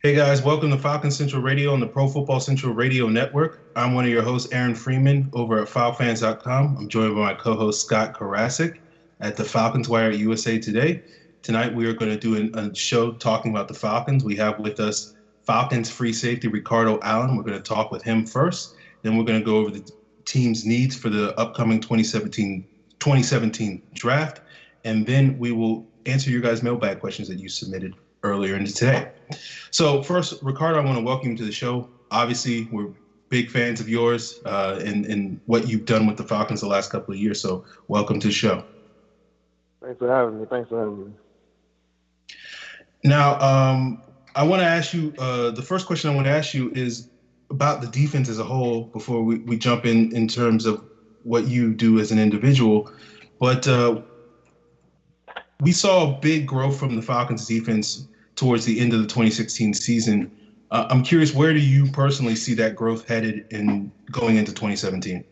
Hey guys, welcome to Falcons Central Radio on the Pro Football Central Radio Network. I'm one of your hosts, Aaron Freeman, over at FalFans.com. I'm joined by my co-host Scott Karasik at the Falcons Wire at USA Today. Tonight we are going to do a show talking about the Falcons. We have with us Falcons free safety Ricardo Allen. We're going to talk with him first. Then we're going to go over the team's needs for the upcoming 2017 draft. And then we will answer your guys' mailbag questions that you submitted earlier into today. So first, Ricardo, I want to welcome you to the show. Obviously, we're big fans of yours and what you've done with the Falcons the last couple of years. So welcome to the show. Thanks for having me. Now, I want to ask you, the first question I want to ask you is about the defense as a whole before we jump in terms of what you do as an individual. But we saw a big growth from the Falcons defense towards the end of the 2016 season. I'm curious, where do you personally see that growth headed in going into 2017?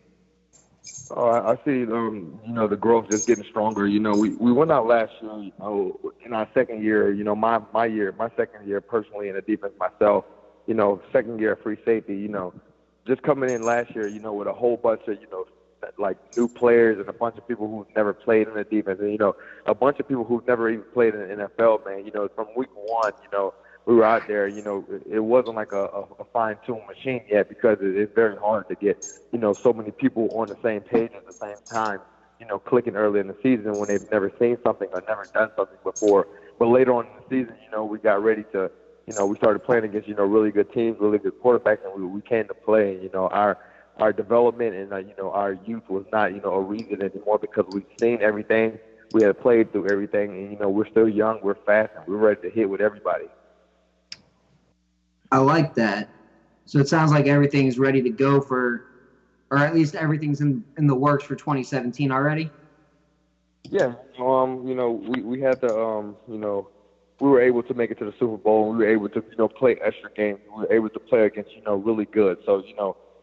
I see, the growth just getting stronger. We went out last year, in our second year, my second year personally in the defense myself, second year free safety, just coming in last year, with a whole bunch of, like new players and a bunch of people who've never played in the defense and, a bunch of people who've never even played in the NFL, man. From week one, we were out there, it wasn't like a fine-tuned machine yet because it's very hard to get, so many people on the same page at the same time, clicking early in the season when they've never seen something or never done something before. But later on in the season, we got ready to, we started playing against, really good teams, really good quarterbacks, and we came to play. Our development and, our youth was not, a reason anymore because we've seen everything. We had played through everything, and, we're still young, we're fast, and we're ready to hit with everybody. I like that. So it sounds like everything is ready to go or at least everything's in the works for 2017 already? Yeah. We had to, we were able to make it to the Super Bowl. And we were able to, play extra games. We were able to play against, really good. So,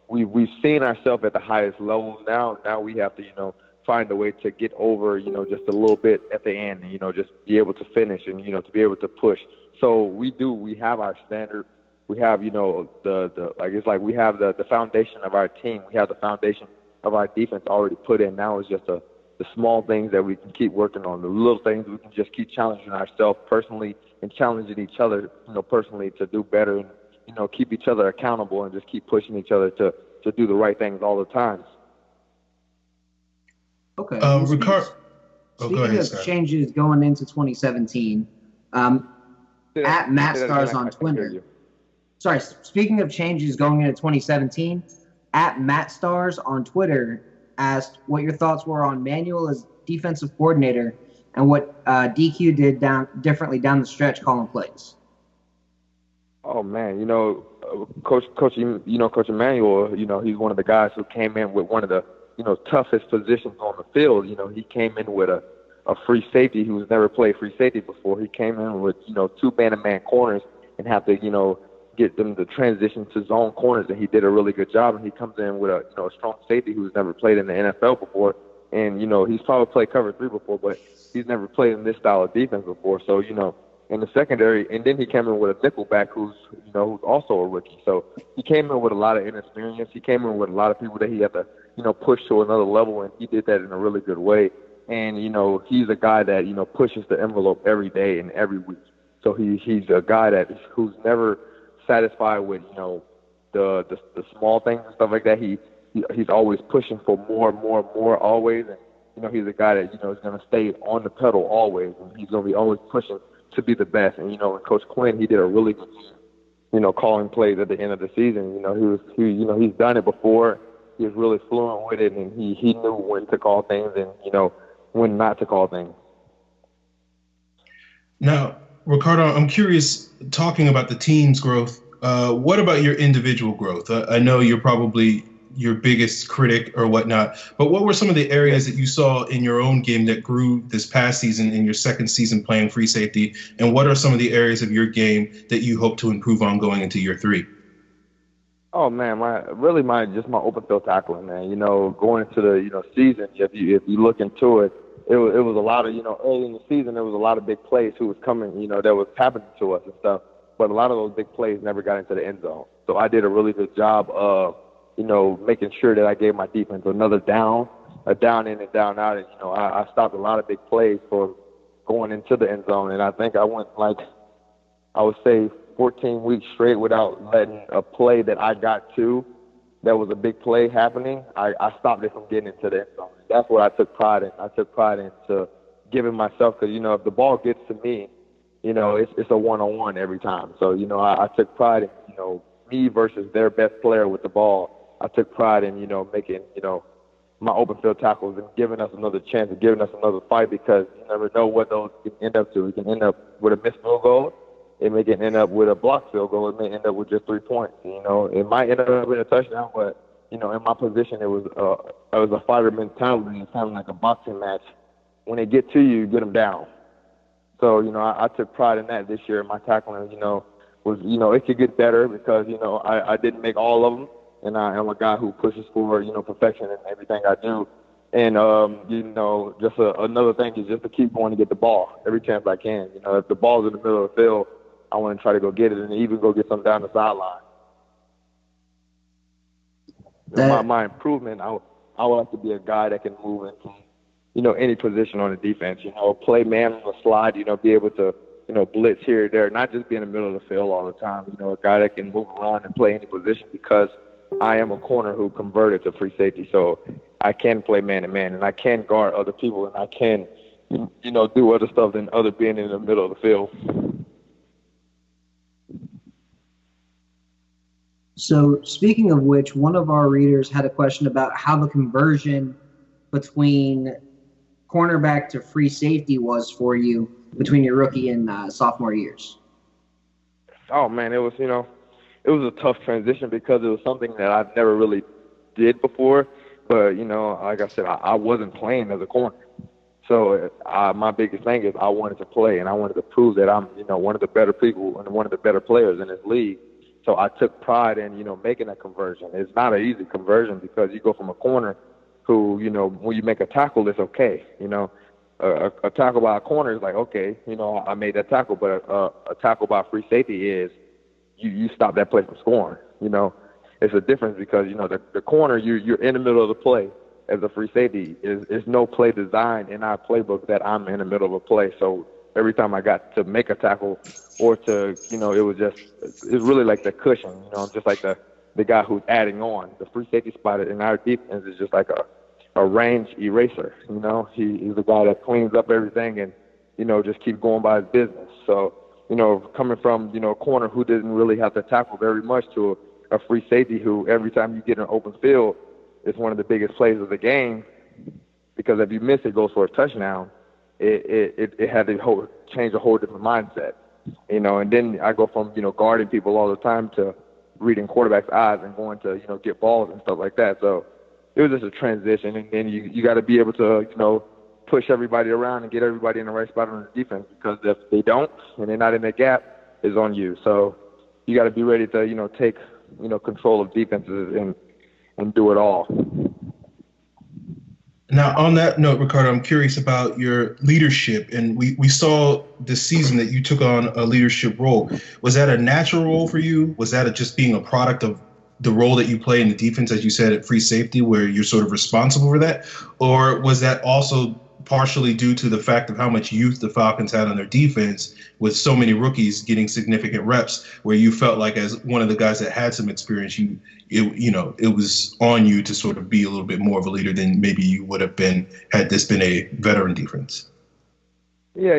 we've seen ourselves at the highest level now. Now we have to, find a way to get over, just a little bit at the end and, just be able to finish and, to be able to push. So we have our standard. We have, we have the foundation of our team. We have the foundation of our defense already put in. Now it's just the small things that we can keep working on, the little things we can just keep challenging ourselves personally and challenging each other, personally to do better and, keep each other accountable and just keep pushing each other to do the right things all the time. Okay. Ricardo, speaking of changes going into 2017, at Matt Stars on Twitter. Sorry, speaking of changes going into 2017, at Matt Stars on Twitter asked what your thoughts were on Manuel as defensive coordinator and what DQ did differently down the stretch calling plays. Oh man, Coach Emmanuel, he's one of the guys who came in with one of the, toughest positions on the field. He came in with a free safety who's never played free safety before. He came in with, two man-to-man corners and have to, get them to transition to zone corners, and he did a really good job. And he comes in with a strong safety who's never played in the NFL before, and he's probably played cover 3 before, but he's never played in this style of defense before. So in the secondary, and then he came in with a nickelback who's also a rookie. So he came in with a lot of inexperience. He came in with a lot of people that he had to push to another level, and he did that in a really good way. And he's a guy that pushes the envelope every day and every week. So he's a guy who's never satisfied with the small things and stuff like that. He's always pushing for more always, and he's a guy that is going to stay on the pedal always, and he's going to be always pushing to be the best. And and Coach Quinn, he did a really good job, calling plays at the end of the season. He's done it before. He was really fluent with it, and he knew when to call things and when not to call things. Now, Ricardo, I'm curious, talking about the team's growth, what about your individual growth? I know you're probably your biggest critic or whatnot, but what were some of the areas that you saw in your own game that grew this past season in your second season playing free safety? And what are some of the areas of your game that you hope to improve on going into year 3? Oh man, my open field tackling, man. Going into the season, if you look into it, it was a lot of early in the season there was a lot of big plays who was coming, that was happening to us and stuff. but a lot of those big plays never got into the end zone. So I did a really good job of, making sure that I gave my defense another down, a down in and down out. And, I stopped a lot of big plays for going into the end zone. And I think I went I would say 14 weeks straight without letting a play that I got to that was a big play happening. I stopped it from getting into the end zone. That's what I took pride in. I took pride into giving myself, because, if the ball gets to me, it's a one-on-one every time. So, I took pride in, me versus their best player with the ball. I took pride in, making, my open field tackles and giving us another chance and giving us another fight, because you never know what those can end up to. It can end up with a missed field goal. It may end up with a blocked field goal. It may end up with just 3 points. It might end up with a touchdown, but, in my position, it was a fighter mentality. It's kind of like a boxing match. When they get to you, get them down. So, I took pride in that this year. My tackling, was, it could get better because, I didn't make all of them. And I am a guy who pushes for, perfection in everything I do. And, just another thing is just to keep going to get the ball every chance I can. If the ball's in the middle of the field, I want to try to go get it and even go get something down the sideline. My improvement, I would like to be a guy that can move into, any position on the defense, play man on the slide, be able to, blitz here or there, not just be in the middle of the field all the time, a guy that can move around and play any position, because I am a corner who converted to free safety. So I can play man-to-man, and I can guard other people, and I can, do other stuff than other being in the middle of the field. So speaking of which, one of our readers had a question about how the conversion between cornerback to free safety was for you between your rookie and sophomore years. Oh, man, it was, it was a tough transition because it was something that I've never really did before. But, like I said, I wasn't playing as a corner. So my biggest thing is I wanted to play, and I wanted to prove that I'm, one of the better people and one of the better players in this league. So I took pride in, making that conversion. It's not an easy conversion because you go from a corner who, when you make a tackle, it's okay. A tackle by a corner is like, okay, I made that tackle. But a tackle by a free safety is you stop that play from scoring. It's a difference because, the corner, you're in the middle of the play. As a free safety, is no play designed in our playbook that I'm in the middle of a play. So every time I got to make a tackle or to, it's really like the cushion, I'm just like the guy who's adding on. The free safety spot in our defense is just like a range eraser, He's the guy that cleans up everything and, just keep going by his business. So, coming from, a corner who didn't really have to tackle very much to a free safety who every time you get an open field, it's one of the biggest plays of the game, because if you miss it, goes for a touchdown. It had to change a whole different mindset, and then I go from, guarding people all the time to reading quarterback's eyes and going to, get balls and stuff like that. So it was just a transition, and then you got to be able to, push everybody around and get everybody in the right spot on the defense, because if they don't and they're not in that gap, it's on you. So you got to be ready to, take, control of defenses and do it all. Now, on that note, Ricardo, I'm curious about your leadership. And we saw this season that you took on a leadership role. Was that a natural role for you? Was that just being a product of the role that you play in the defense, as you said, at free safety, where you're sort of responsible for that? Or was that also partially due to the fact of how much youth the Falcons had on their defense, with so many rookies getting significant reps, where you felt like, as one of the guys that had some experience, it was on you to sort of be a little bit more of a leader than maybe you would have been had this been a veteran defense? Yeah,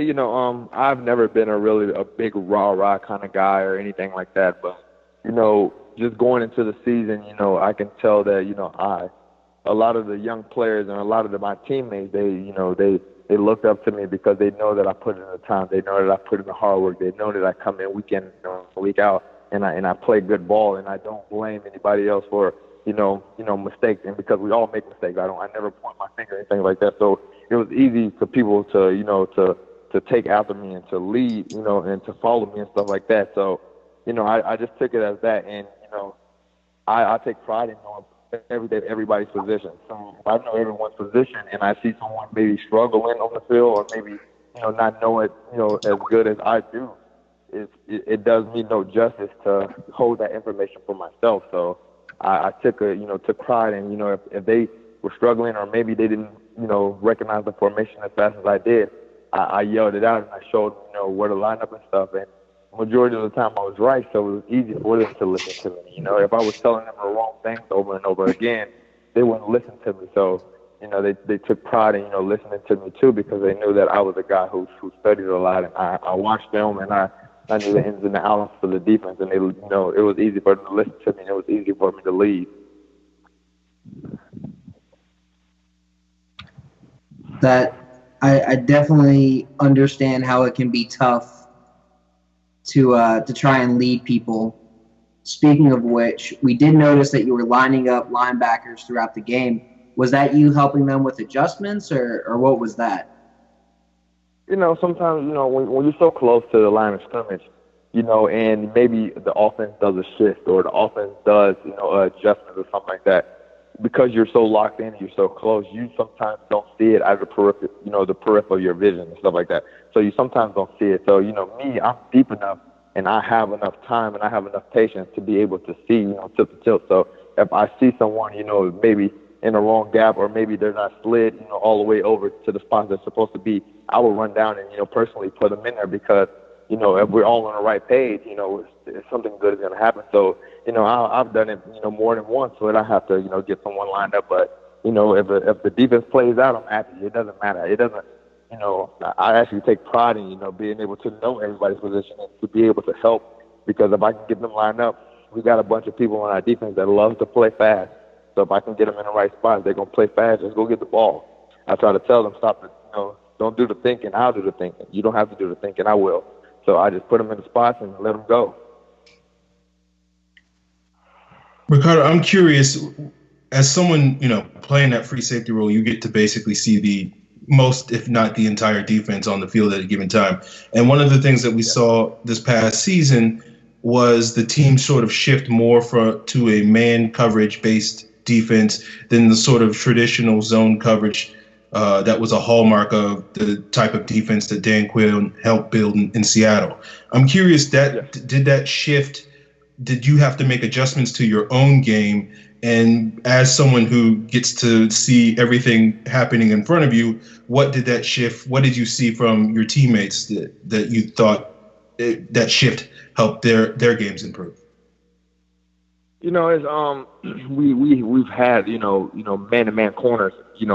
I've never been a big rah-rah kind of guy or anything like that. But, just going into the season, I can tell that, a lot of the young players and a lot of my teammates, they looked up to me because they know that I put in the time. They know that I put in the hard work. They know that I come in week in, week out, and I play good ball, and I don't blame anybody else for, mistakes. And because we all make mistakes, I never point my finger or anything like that. So it was easy for people to take after me and to lead, and to follow me and stuff like that. So, I just took it as that, and I take pride in knowing everybody's position. So if I know everyone's position and I see someone maybe struggling on the field or maybe, not know it, as good as I do, it does me no justice to hold that information for myself. So I took pride in, if they were struggling or maybe they didn't, recognize the formation as fast as I did, I yelled it out and I showed, where to line up and stuff. And majority of the time I was right, so it was easy for them to listen to me. If I was telling them the wrong things over and over again, they wouldn't listen to me. So, they took pride in, listening to me too, because they knew that I was a guy who studied a lot, and I watched film and I knew the ins and the outs for the defense, and they, it was easy for them to listen to me, and it was easy for me to lead. That I definitely understand how it can be tough to try and lead people. Speaking of which, we did notice that you were lining up linebackers throughout the game. Was that you helping them with adjustments, or what was that? Sometimes, when you're so close to the line of scrimmage, and maybe the offense does a shift or the offense does, adjustments or something like that, because you're so locked in and you're so close, you sometimes don't see it as the peripheral of your vision and stuff like that. So you sometimes don't see it. So, me, I'm deep enough and I have enough time and I have enough patience to be able to see, tip to tilt. So if I see someone, maybe in a wrong gap or maybe they're not slid, all the way over to the spots they're supposed to be, I will run down and, personally put them in there because, if we're all on the right page, something good is going to happen. So, I've done it, more than once, so that I have to, get someone lined up. But, if the defense plays out, I'm happy. It doesn't matter. It doesn't, I actually take pride in, being able to know everybody's position and to be able to help, because if I can get them lined up, we got a bunch of people on our defense that love to play fast. So if I can get them in the right spots, they're going to play fast. Just go get the ball. I try to tell them, don't do the thinking. I'll do the thinking. You don't have to do the thinking. I will. So I just put them in the spots and let them go. Ricardo, I'm curious, as someone, playing that free safety role, you get to basically see the most, if not the entire defense on the field at a given time. And one of the things that we saw this past season was the team sort of shift more to a man coverage-based defense than the sort of traditional zone coverage that was a hallmark of the type of defense that Dan Quinn helped build in Seattle. I'm curious, did that shift, did you have to make adjustments to your own game? And as someone who gets to see everything happening in front of you, what did that shift, what did you see from your teammates that you thought that shift helped their games improve? It's we've had man-to-man corners,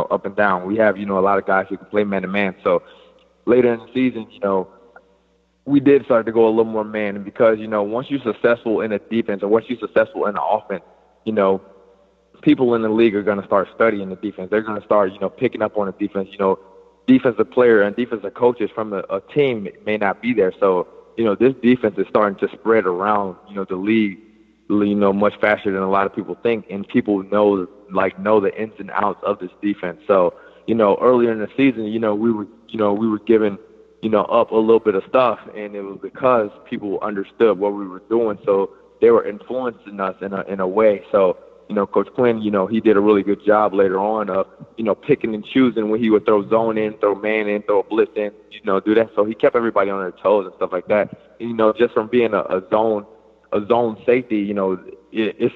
up and down. We have a lot of guys who can play man-to-man. So later in the season, we did start to go a little more man, and because once you're successful in a defense or once you're successful in an offense, people in the league are going to start studying the defense. They're going to start picking up on the defense. Defensive player and defensive coaches from a team may not be there. So this defense is starting to spread around the league, much faster than a lot of people think, and people know the ins and outs of this defense. So, earlier in the season, we were giving, up a little bit of stuff, and it was because people understood what we were doing, so they were influencing us in a way. So, Coach Quinn, he did a really good job later on of, picking and choosing when he would throw zone in, throw man in, throw a blitz in, do that. So he kept everybody on their toes and stuff like that. And, just from being a zone safety, it's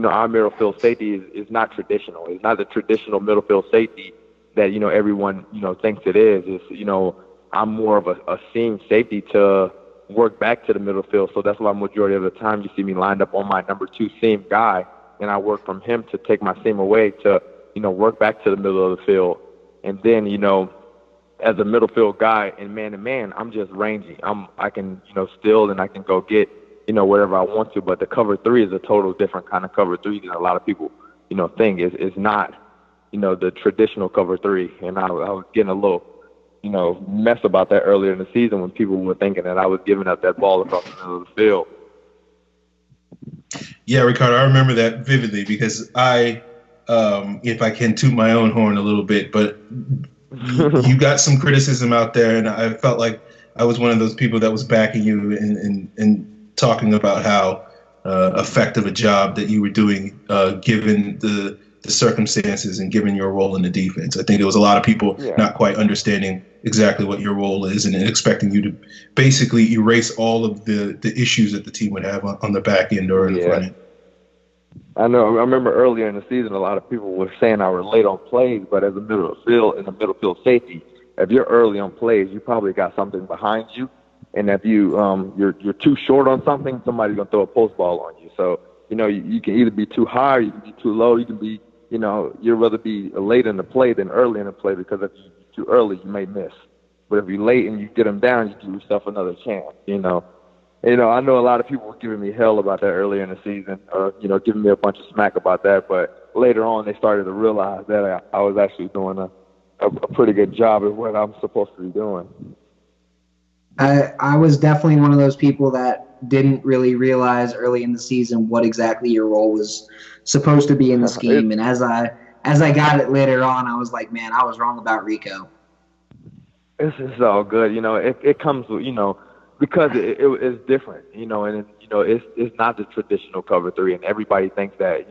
our middle field safety is not traditional. It's not the traditional middle field safety that everyone thinks it is. It's I'm more of a seam safety to work back to the middle field. So that's why majority of the time you see me lined up on my number 2 seam guy, and I work from him to take my seam away to work back to the middle of the field. And then as a middle field guy in man to man, I'm just rangy. I can steal and I can go get whatever I want to, but the cover 3 is a total different kind of cover 3 than a lot of people, think. It's not, the traditional cover 3. And I was getting a little, mess about that earlier in the season when people were thinking that I was giving up that ball across the middle of the field. Yeah, Ricardo, I remember that vividly because I, if I can toot my own horn a little bit, but you got some criticism out there, and I felt like I was one of those people that was backing you and talking about how effective a job that you were doing, given the the circumstances and given your role in the defense. I think there was a lot of people not quite understanding exactly what your role is and expecting you to basically erase all of the issues that the team would have on the back end or in the front end. I know. I remember earlier in the season, a lot of people were saying I were late on plays, but as a middle field safety, if you're early on plays, you probably got something behind you, and if you're too short on something, somebody's gonna throw a post ball on you. So you can either be too high, or you can be too low. You can be you'd rather be late in the play than early in the play, because if you're too early, you may miss. But if you're late and you get them down, you give yourself another chance. I know a lot of people were giving me hell about that earlier in the season, or giving me a bunch of smack about that. But later on, they started to realize that I was actually doing a pretty good job of what I'm supposed to be doing. I was definitely one of those people that didn't really realize early in the season what exactly your role was supposed to be in the scheme. And as I got it later on, I was like, man, I was wrong about Rico. It's all good. It comes with, because it's different, and it's not the traditional cover three, and everybody thinks that,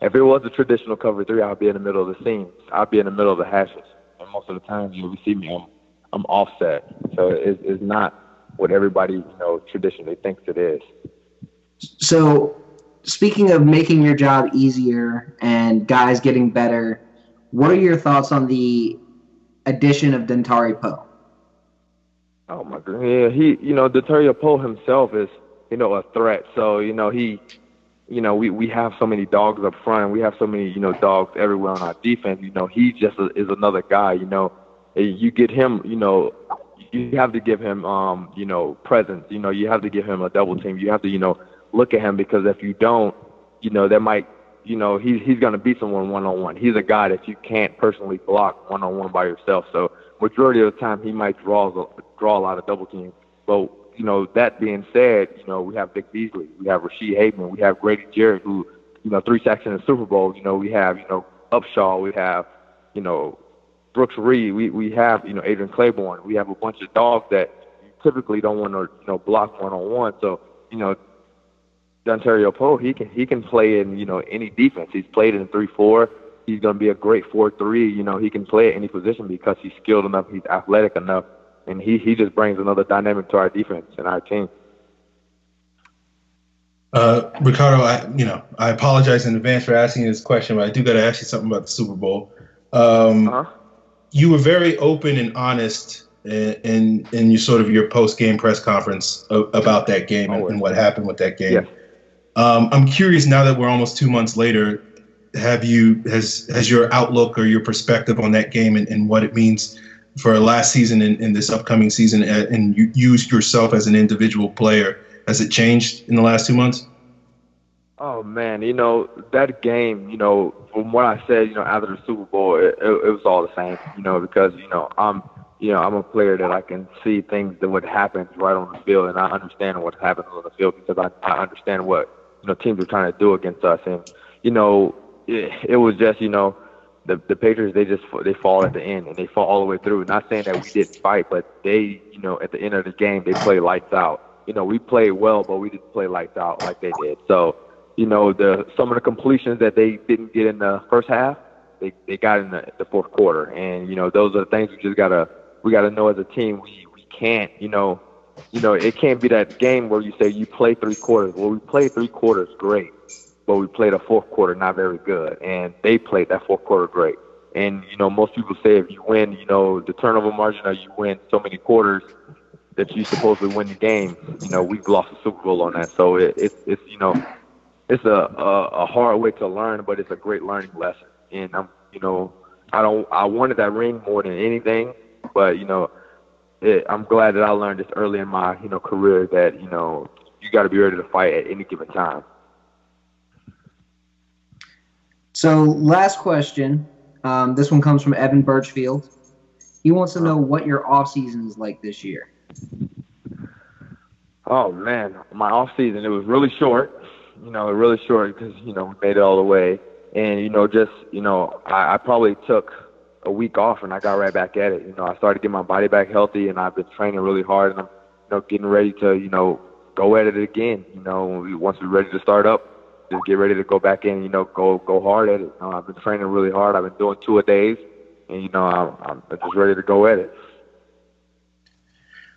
if it was a traditional cover three, I'd be in the middle of the seams. I'd be in the middle of the hashes. And most of the time, you see me, I'm offset. So it's not what everybody, traditionally thinks it is. So speaking of making your job easier and guys getting better, what are your thoughts on the addition of Dontari Poe? Oh my God! Yeah, Dontari Poe himself is, a threat. So we have so many dogs up front, and we have so many dogs everywhere on our defense. He just is another guy. You get him. You have to give him presence. You have to give him a double team. You have to look at him, because if you don't, that might he's going to beat someone one-on-one. He's a guy that you can't personally block one-on-one by yourself. So majority of the time he might draw a lot of double teams. But, that being said, we have Vic Beasley, we have Rasheed Hageman, we have Grady Jarrett, who, 3 sacks in the Super Bowl. We have, Upshaw, we have, Brooks Reed, we have, Adrian Claiborne. We have a bunch of dogs that you typically don't want to, block one-on-one. So, Dontari Poe, he can play in, any defense. He's played in 3-4. He's going to be a great 4-3. He can play at any position because he's skilled enough, he's athletic enough, and he just brings another dynamic to our defense and our team. Ricardo, I apologize in advance for asking you this question, but I do got to ask you something about the Super Bowl. You were very open and honest in your post-game press conference about that game and what happened with that game. Yeah. I'm curious, now that we're almost 2 months later, has your outlook or your perspective on that game and what it means for last season and this upcoming season, and you use yourself as an individual player, has it changed in the last 2 months? Oh man, that game, from what I said, after the Super Bowl, it was all the same, because I'm a player that I can see things that would happen right on the field, and I understand what happens on the field because I understand what teams are trying to do against us, and it was just the Patriots, they fall at the end, and they fall all the way through. Not saying that we didn't fight, but they at the end of the game they play lights out. We played well, but we didn't play lights out like they did. So some of the completions that they didn't get in the first half, they got in the fourth quarter, and those are the things we gotta know as a team. We can't it can't be that game where you say you play 3 quarters. Well, we played 3 quarters great, but we played a fourth quarter not very good, and they played that fourth quarter great. And most people say if you win the turnover margin, or you win so many quarters that you supposedly win the game, we've lost the Super Bowl on that. So it's a hard way to learn, but it's a great learning lesson. And I wanted that ring more than anything, but I'm glad that I learned this early in my career that you got to be ready to fight at any given time. So last question, this one comes from Evan Birchfield. He wants to know what your off season is like this year. Oh man, my off season, it was really short. Really short because we made it all the way, and I probably took a week off and I got right back at it. I started getting my body back healthy, and I've been training really hard, and I'm getting ready to go at it again. Once we're ready to start up just get ready to go back in. Go hard at it. I've been training really hard. I've been doing 2-a-days, and I'm just ready to go at it.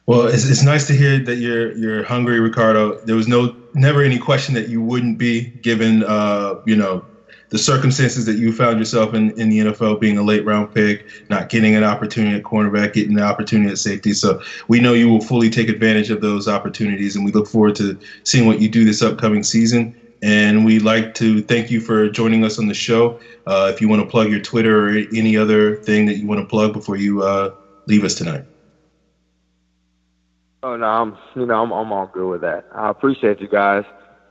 Well, it's nice to hear that you're hungry, Ricardo. There was never any question that you wouldn't be, given the circumstances that you found yourself in the NFL, being a late round pick, not getting an opportunity at cornerback, getting the opportunity at safety. So we know you will fully take advantage of those opportunities, and we look forward to seeing what you do this upcoming season. And we'd like to thank you for joining us on the show. If you want to plug your Twitter or any other thing that you want to plug before you leave us tonight. Oh no, I'm all good with that. I appreciate you guys.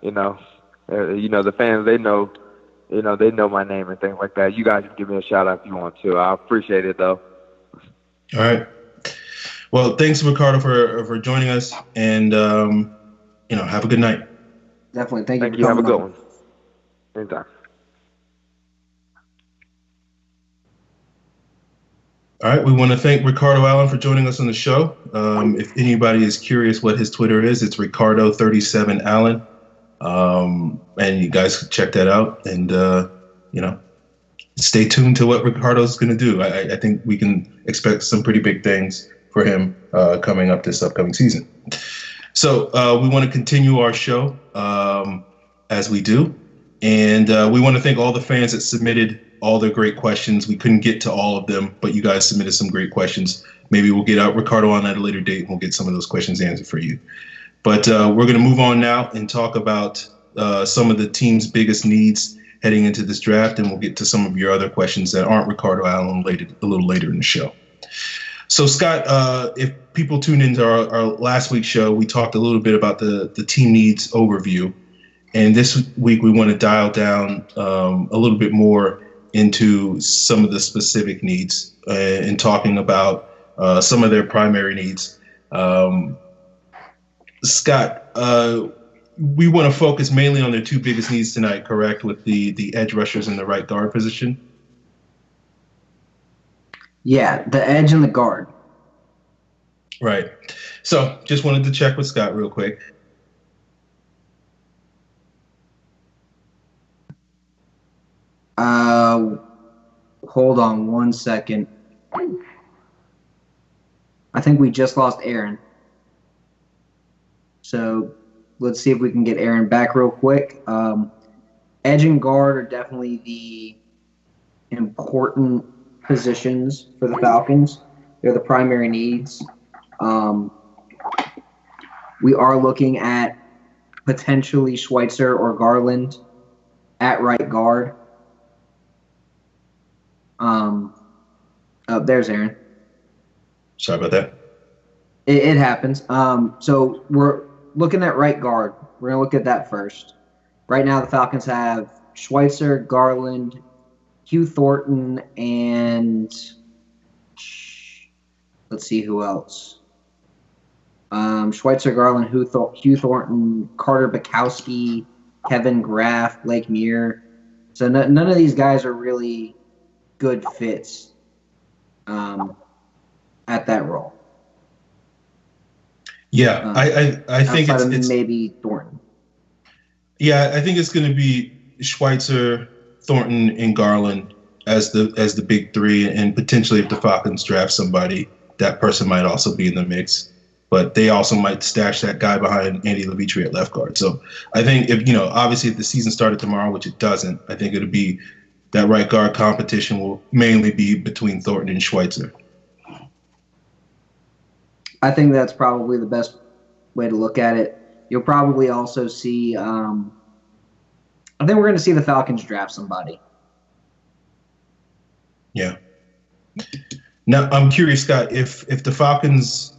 The fans, they know my name and things like that. You guys can give me a shout out if you want to. I appreciate it though. All right. Well, thanks, Ricardo, for joining us, and have a good night. Definitely. Thank you. Thank you. Have a good one. Anytime. All right, we want to thank Ricardo Allen for joining us on the show. If anybody is curious what his Twitter is, it's Ricardo37Allen. And you guys can check that out, and stay tuned to what Ricardo's going to do. I think we can expect some pretty big things for him coming up this upcoming season. So we want to continue our show as we do, and we want to thank all the fans that submitted all their great questions. We couldn't get to all of them, but you guys submitted some great questions. Maybe we'll get out Ricardo on at a later date, and we'll get some of those questions answered for you. But we're going to move on now and talk about some of the team's biggest needs heading into this draft, and we'll get to some of your other questions that aren't Ricardo Allen related a little later in the show. So, Scott, if people tuned into our last week's show, we talked a little bit about the team needs overview. And this week we want to dial down a little bit more into some of the specific needs and talking about some of their primary needs. Scott, we want to focus mainly on their two biggest needs tonight, correct, with the edge rushers and the right guard position? Yeah, the edge and the guard. Right. So just wanted to check with Scott real quick. Hold on 1 second. I think we just lost Aaron. So let's see if we can get Aaron back real quick. Edge and guard are definitely the important positions for the Falcons. They're the primary needs. We are looking at potentially Schweitzer or Garland at right guard. There's Aaron. Sorry about that. It happens. So we're looking at right guard. We're going to look at that first. Right now, the Falcons have Schweitzer, Garland, Hugh Thornton, and let's see who else. Schweitzer, Garland, Hugh Thornton, Carter Bukowski, Kevin Graff, Blake Muir. So none of these guys are really good fits at that role. Yeah, I think it's maybe Thornton. Yeah, I think it's going to be Schweitzer, Thornton, and Garland as the big three, and potentially if the Falcons draft somebody, that person might also be in the mix. But they also might stash that guy behind Andy Levitre at left guard. So I think obviously if the season started tomorrow, which it doesn't, I think it'll be that right guard competition will mainly be between Thornton and Schweitzer. I think that's probably the best way to look at it. You'll probably also see I think we're going to see the Falcons draft somebody. Yeah. Now, I'm curious, Scott, if the Falcons,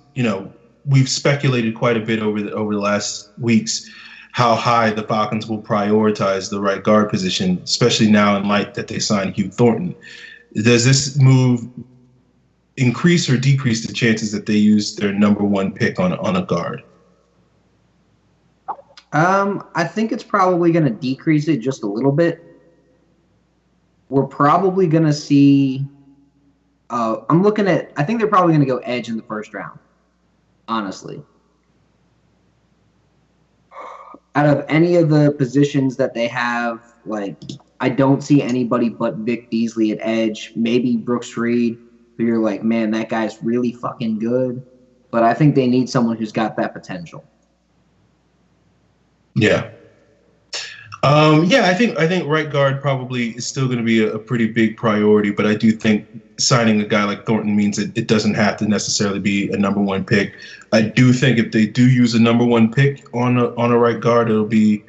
we've speculated quite a bit over the last weeks how high the Falcons will prioritize the right guard position, especially now in light that they signed Hugh Thornton. Does this move increase or decrease the chances that they use their number one pick on a guard? I think it's probably going to decrease it just a little bit. We're probably going to see I think they're probably going to go edge in the first round, honestly. out of any of the positions that they have, like, I don't see anybody but Vic Beasley at edge. Maybe Brooks Reed, who you're like, man, that guy's really fucking good. But I think they need someone who's got that potential. Yeah. I think right guard probably is still going to be a pretty big priority, but I do think signing a guy like Thornton means it doesn't have to necessarily be a number one pick. I do think if they do use a number one pick on a right guard, it'll be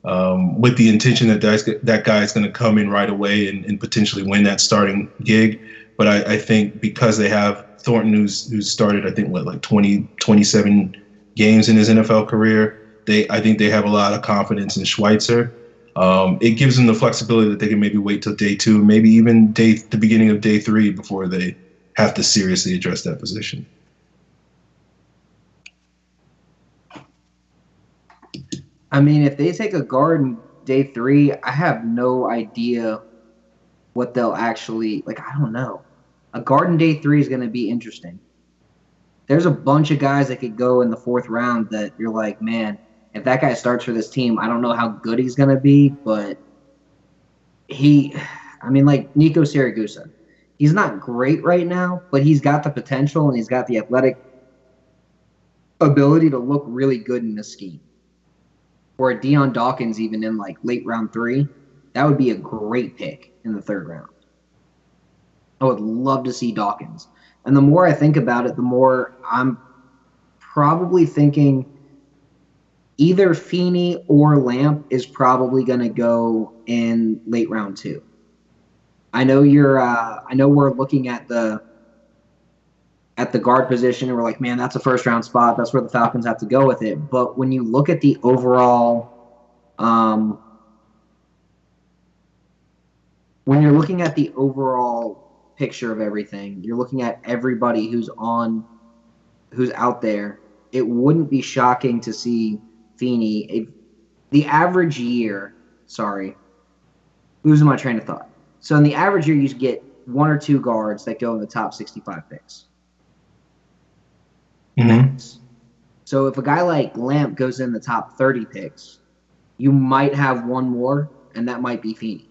with the intention that that guy is going to come in right away and potentially win that starting gig. But I think because they have Thornton, who's started, I think, like 27 games in his NFL career, I think they have a lot of confidence in Schweitzer. It gives them the flexibility that they can maybe wait till day 2, maybe even the beginning of day 3 before they have to seriously address that position. I mean, if they take a guard in day 3, I have no idea what they'll actually, like, I don't know. A guard in day 3 is going to be interesting. There's a bunch of guys that could go in the 4th round that you're like, man, if that guy starts for this team, I don't know how good he's going to be, but like Nico Siragusa. He's not great right now, but he's got the potential and he's got the athletic ability to look really good in this scheme. Or a Deion Dawkins even in like late round 3, that would be a great pick in the 3rd round. I would love to see Dawkins. And the more I think about it, the more I'm probably thinking either Feeney or Lamp is probably going to go in late round 2. I know we're looking at the guard position and we're like, man, that's a 1st round spot. That's where the Falcons have to go with it. But when you look at the overall, when you're looking at the overall picture of everything, you're looking at everybody who's out there. It wouldn't be shocking to see Feeney, the average year, losing my train of thought. So in the average year, you get 1 or 2 guards that go in the top 65 picks. Mm-hmm. So if a guy like Lamp goes in the top 30 picks, you might have one more, and that might be Feeney.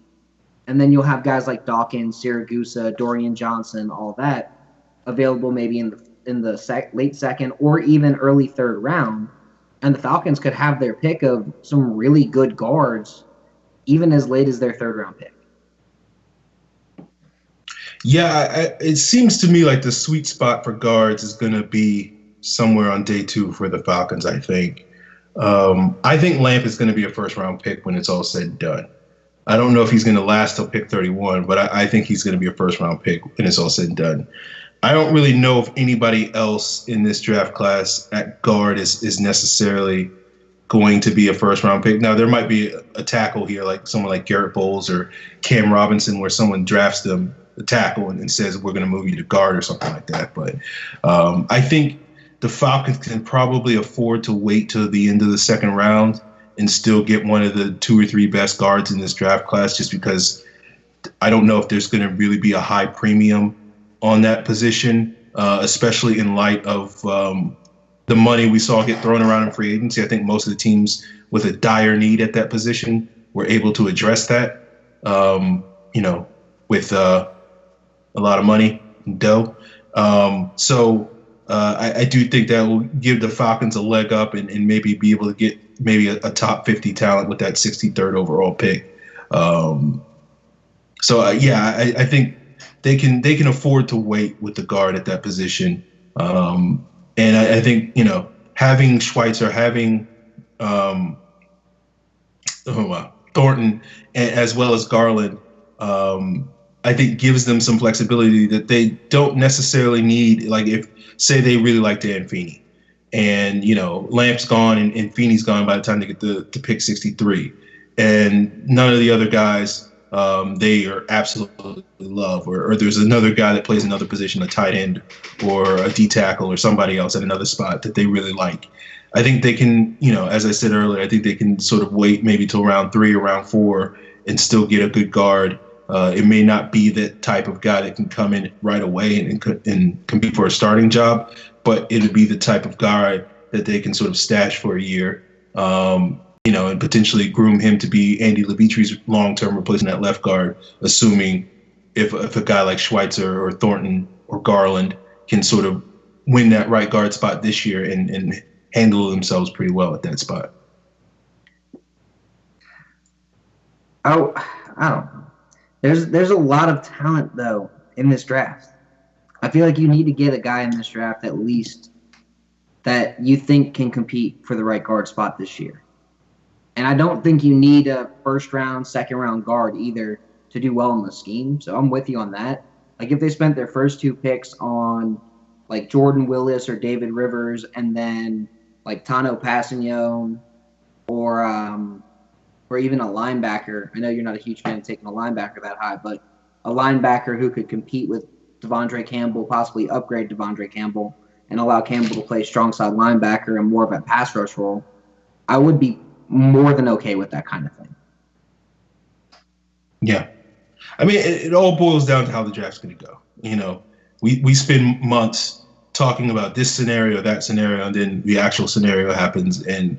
And then you'll have guys like Dawkins, Siragusa, Dorian Johnson, all that available maybe in the late 2nd or even early 3rd round. And the Falcons could have their pick of some really good guards even as late as their 3rd round pick. Yeah, it seems to me like the sweet spot for guards is going to be somewhere on day 2 for the Falcons, I think. I think Lamp is going to be a 1st round pick when it's all said and done. I don't know if he's going to last till pick 31, but I think he's going to be a 1st round pick when it's all said and done. I don't really know if anybody else in this draft class at guard is necessarily going to be a 1st round pick. Now, there might be a tackle here, like someone like Garrett Bowles or Cam Robinson, where someone drafts them a tackle and says, we're going to move you to guard or something like that. But I think the Falcons can probably afford to wait till the end of the 2nd round and still get one of the 2 or 3 best guards in this draft class, just because I don't know if there's going to really be a high premium on that position, especially in light of the money we saw get thrown around in free agency. I think most of the teams with a dire need at that position were able to address that, with a lot of money and dough. I do think that will give the Falcons a leg up and maybe be able to get maybe a top 50 talent with that 63rd overall pick. I think they can afford to wait with the guard at that position. And I think, having Schweitzer, having Thornton, as well as Garland, I think gives them some flexibility that they don't necessarily need. Like if, say they really like Dan Feeney and, Lamp's gone and Feeney's gone by the time they get to pick 63 and none of the other guys they are absolutely love, or there's another guy that plays another position, a tight end or a D tackle or somebody else at another spot that they really like. I think they can, as I said earlier, I think they can sort of wait maybe till round 3 or round 4 and still get a good guard. It may not be that type of guy that can come in right away and compete for a starting job, but it would be the type of guy that they can sort of stash for a year. and potentially groom him to be Andy Levitri's long-term replacement at left guard, assuming if a guy like Schweitzer or Thornton or Garland can sort of win that right guard spot this year and handle themselves pretty well at that spot. Oh, I don't know. There's a lot of talent, though, in this draft. I feel like you need to get a guy in this draft at least that you think can compete for the right guard spot this year. And I don't think you need a first-round, second-round guard either to do well in the scheme. So I'm with you on that. Like, if they spent their first 2 picks on, like, Jordan Willis or David Rivers and then, like, Tano Passignon or even a linebacker. I know you're not a huge fan of taking a linebacker that high, but a linebacker who could compete with Devondre Campbell, possibly upgrade Devondre Campbell, and allow Campbell to play strong side linebacker and more of a pass rush role, I would be more than okay with that kind of thing. Yeah. I mean, it all boils down to how the draft's going to go. We spend months talking about this scenario, that scenario, and then the actual scenario happens, and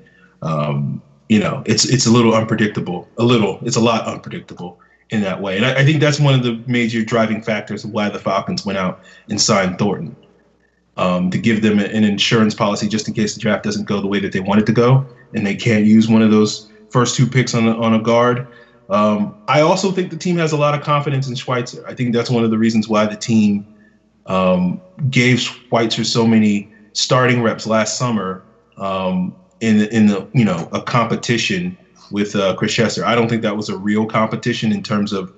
it's a little unpredictable. It's a lot unpredictable in that way. And I think that's one of the major driving factors of why the Falcons went out and signed Thornton, to give them an insurance policy just in case the draft doesn't go the way that they want it to go, and they can't use one of those first 2 picks on a guard. I also think the team has a lot of confidence in Schweitzer. I think that's one of the reasons why the team gave Schweitzer so many starting reps last summer in a competition with Chris Chester. I don't think that was a real competition in terms of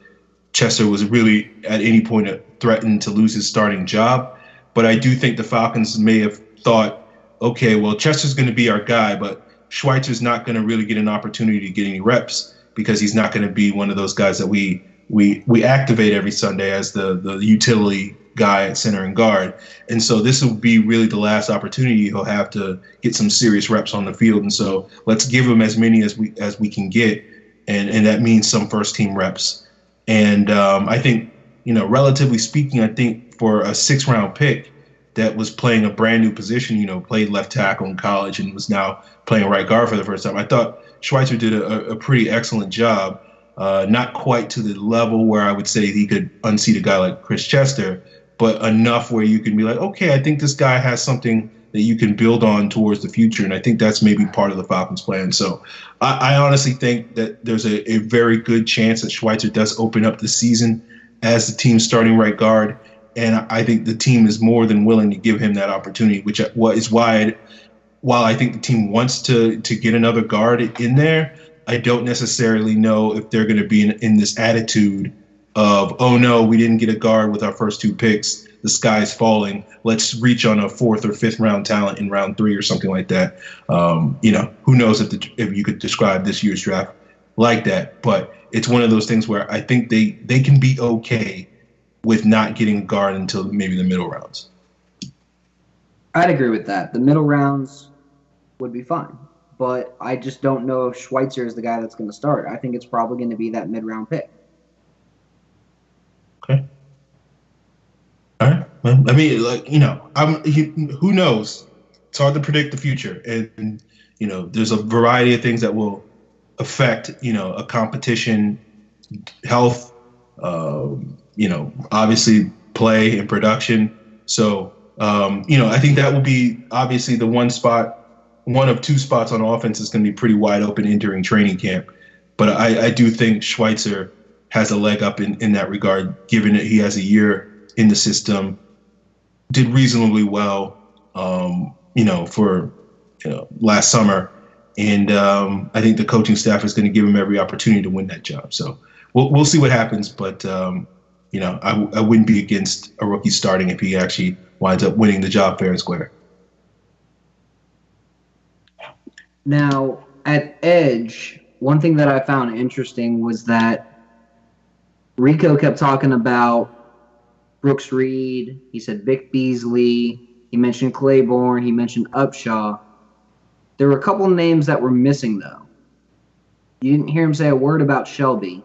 Chester was really at any point threatened to lose his starting job. But I do think the Falcons may have thought, okay, well, Chester's going to be our guy, but Schweitzer's not going to really get an opportunity to get any reps because he's not going to be one of those guys that we activate every Sunday as the utility guy at center and guard. And so this will be really the last opportunity he'll have to get some serious reps on the field. And so let's give him as many as we can get. And that means some first team reps. And I think, relatively speaking, I think for a 6th-round pick that was playing a brand new position, played left tackle in college and was now playing right guard for the first time, I thought Schweitzer did a pretty excellent job. Not quite to the level where I would say he could unseat a guy like Chris Chester, but enough where you can be like, okay, I think this guy has something that you can build on towards the future. And I think that's maybe part of the Falcons' plan. So I honestly think that there's a very good chance that Schweitzer does open up the season as the team's starting right guard. And I think the team is more than willing to give him that opportunity, which is why, while I think the team wants to get another guard in there, I don't necessarily know if they're going to be in this attitude of, oh, no, we didn't get a guard with our first 2 picks. The sky's falling. Let's reach on a 4th or 5th round talent in round 3 or something like that. Who knows if you could describe this year's draft like that. But it's one of those things where I think they can be okay with not getting a guard until maybe the middle rounds. I'd agree with that. The middle rounds would be fine. But I just don't know if Schweitzer is the guy that's going to start. I think it's probably going to be that mid-round pick. Okay. All right. Well, I mean, who knows? It's hard to predict the future. And there's a variety of things that will affect, a competition, health, obviously play and production. So, I think that will be obviously the one of 2 spots on offense is going to be pretty wide open entering training camp. But I do think Schweitzer has a leg up in that regard, given that he has a year in the system, did reasonably well, for last summer. And I think the coaching staff is going to give him every opportunity to win that job. So we'll see what happens. But, I wouldn't be against a rookie starting if he actually winds up winning the job fair and square. Now, at edge, one thing that I found interesting was that Rico kept talking about Brooks Reed. He said Vic Beasley. He mentioned Claiborne. He mentioned Upshaw. There were a couple names that were missing, though. You didn't hear him say a word about Shelby.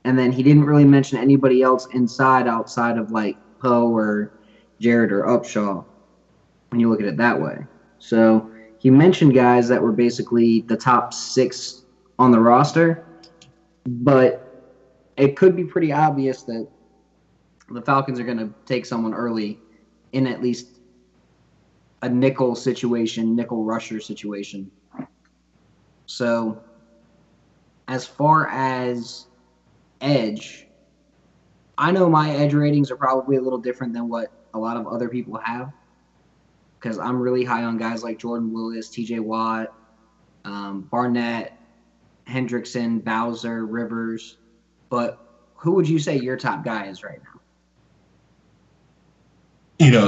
And then he didn't really mention anybody else outside of like Poe or Jared or Upshaw when you look at it that way. So he mentioned guys that were basically the top 6 on the roster, but it could be pretty obvious that the Falcons are going to take someone early in at least a nickel rusher situation. So as far as edge, I know my edge ratings are probably a little different than what a lot of other people have, because I'm really high on guys like Jordan Willis, TJ Watt, Barnett, Hendrickson, Bowser, Rivers. But who would you say your top guy is right now?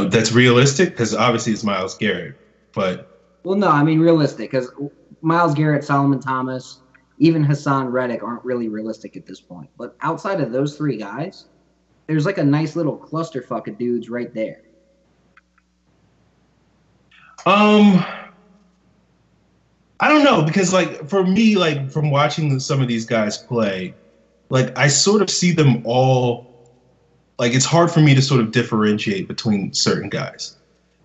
That's realistic, because obviously it's Myles Garrett. But well, no, I mean realistic, because Myles Garrett, Solomon Thomas, even Hassan Reddick aren't really realistic at this point. But outside of those 3 guys, there's like a nice little clusterfuck of dudes right there. I don't know, because for me, from watching some of these guys play, I sort of see them all. It's hard for me to sort of differentiate between certain guys.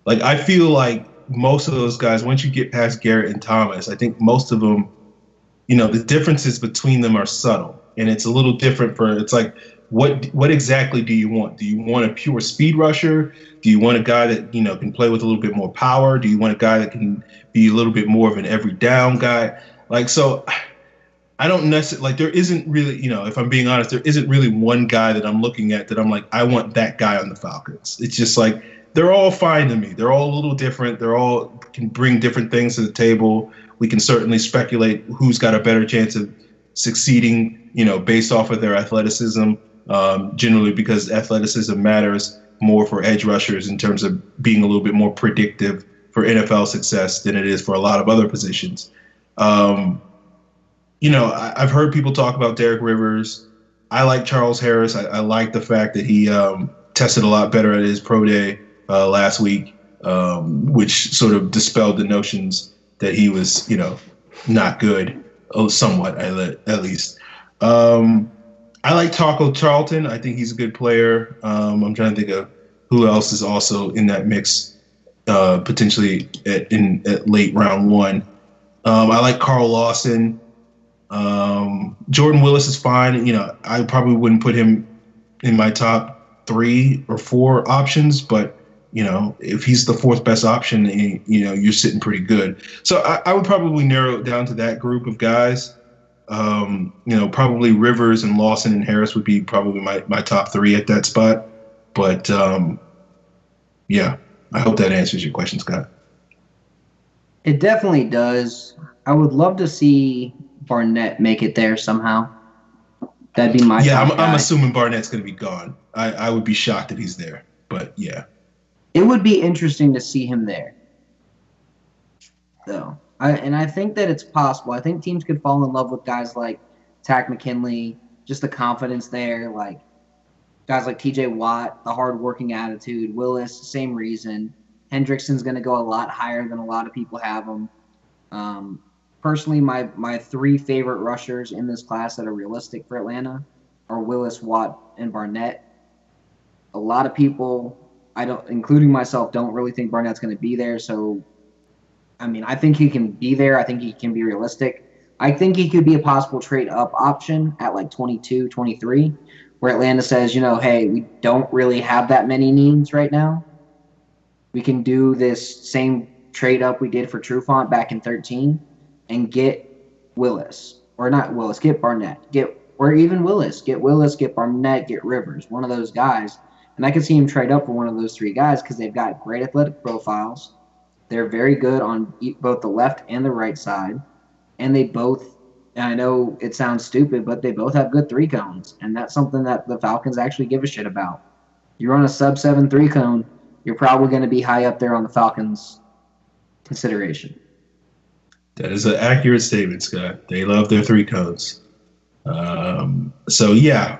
I feel like most of those guys, once you get past Garrett and Thomas, I think most of them, the differences between them are subtle, and it's a little different it's what exactly do you want? Do you want a pure speed rusher? Do you want a guy that, can play with a little bit more power? Do you want a guy that can be a little bit more of an every down guy? So I don't necessarily, there isn't really, if I'm being honest, there isn't really one guy that I'm looking at that I'm like, I want that guy on the Falcons. It's just they're all fine to me. They're all a little different. They're all can bring different things to the table. We can certainly speculate who's got a better chance of succeeding, based off of their athleticism, generally because athleticism matters more for edge rushers in terms of being a little bit more predictive for NFL success than it is for a lot of other positions. I've heard people talk about Derek Rivers. I like Charles Harris. I like the fact that he tested a lot better at his pro day last week, which sort of dispelled the notions that he was, not good, somewhat at least. I like Taco Charlton. I think he's a good player. I'm trying to think of who else is also in that mix, potentially at late round 1. I like Carl Lawson. Jordan Willis is fine. I probably wouldn't put him in my top 3 or 4 options, but if he's the 4th best option, you're sitting pretty good. So I would probably narrow it down to that group of guys. Probably Rivers and Lawson and Harris would be probably my top 3 at that spot. But yeah, I hope that answers your question, Scott. It definitely does. I would love to see Barnett make it there somehow. That'd be my top guy. I'm assuming Barnett's going to be gone. I would be shocked if he's there, but yeah. It would be interesting to see him there, though. I think that it's possible. I think teams could fall in love with guys like Takk McKinley, just the confidence there, guys like TJ Watt, the hard-working attitude. Willis, same reason. Hendrickson's going to go a lot higher than a lot of people have him. Personally, my 3 favorite rushers in this class that are realistic for Atlanta are Willis, Watt, and Barnett. A lot of people, including myself, don't really think Barnett's going to be there. So, I think he can be there. I think he can be realistic. I think he could be a possible trade-up option at 22, 23, where Atlanta says, hey, we don't really have that many needs right now. We can do this same trade-up we did for Trufant back in 2013 and get Willis. Or not Willis, get Barnett. Or even Willis. Get Willis, get Barnett, get Rivers. One of those guys. And I could see him trade up for one of those 3 guys because they've got great athletic profiles. They're very good on both the left and the right side. And they both, and I know it sounds stupid, but they both have good 3-cones. And that's something that the Falcons actually give a shit about. You're on a sub-7 3-cone, you're probably going to be high up there on the Falcons' consideration. That is an accurate statement, Scott. They love their 3-cones. So yeah,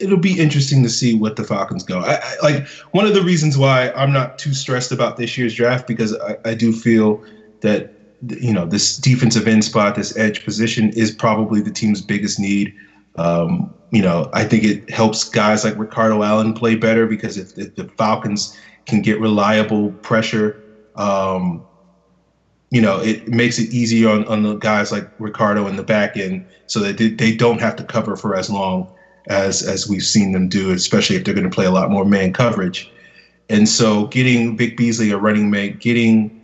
it'll be interesting to see what the Falcons go. I one of the reasons why I'm not too stressed about this year's draft, because I do feel that this defensive end spot, this edge position, is probably the team's biggest need. I think it helps guys like Ricardo Allen play better, because if the Falcons can get reliable pressure, it makes it easier on the guys like Ricardo in the back end so that they don't have to cover for as long as we've seen them do, especially if they're going to play a lot more man coverage. And so getting Vic Beasley a running mate, getting,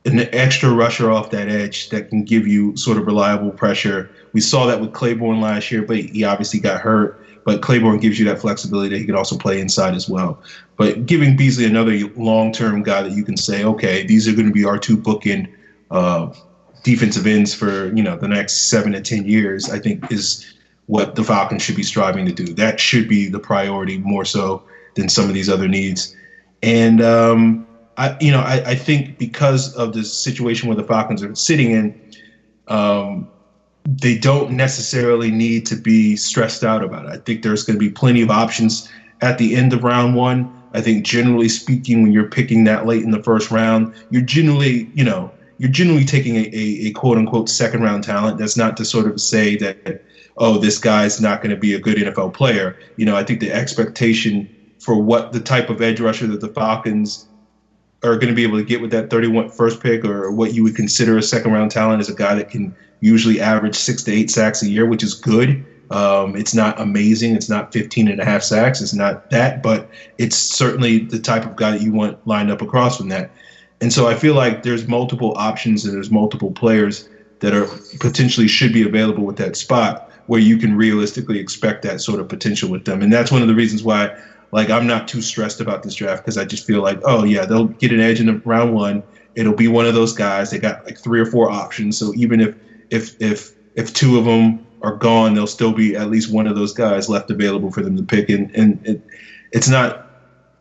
an extra rusher off that edge that can give you sort of reliable pressure. We saw that with Claiborne last year, but he obviously got hurt. But Claiborne gives you that flexibility that he can also play inside as well. But giving Beasley another long-term guy that you can say, okay, these are going to be our two bookend defensive ends for, the next 7 to 10 years, I think is what the Falcons should be striving to do. That should be the priority more so than some of these other needs. And, I think because of the situation where the Falcons are sitting in, they don't necessarily need to be stressed out about it. I think there's going to be plenty of options at the end of round one. I think generally speaking, when you're picking that late in the first round, you're generally taking a quote unquote second round talent. That's not to sort of say that, oh, this guy's not going to be a good NFL player. I think the expectation for what the type of edge rusher that the Falcons are going to be able to get with that 31 first pick, or what you would consider a second round talent, is a guy that can usually average 6 to 8 sacks a year, which is good. It's not amazing. It's not 15.5 sacks. It's not that, but it's certainly the type of guy that you want lined up across from that. And so I feel like there's multiple options and there's multiple players that are potentially should be available with that spot where you can realistically expect that sort of potential with them. And that's one of the reasons why, I'm not too stressed about this draft, because I just feel like, oh yeah, they'll get an edge in the round one. It'll be one of those guys. They got 3 or 4 options. So even if 2 of them are gone, there'll still be at least one of those guys left available for them to pick. And it's not,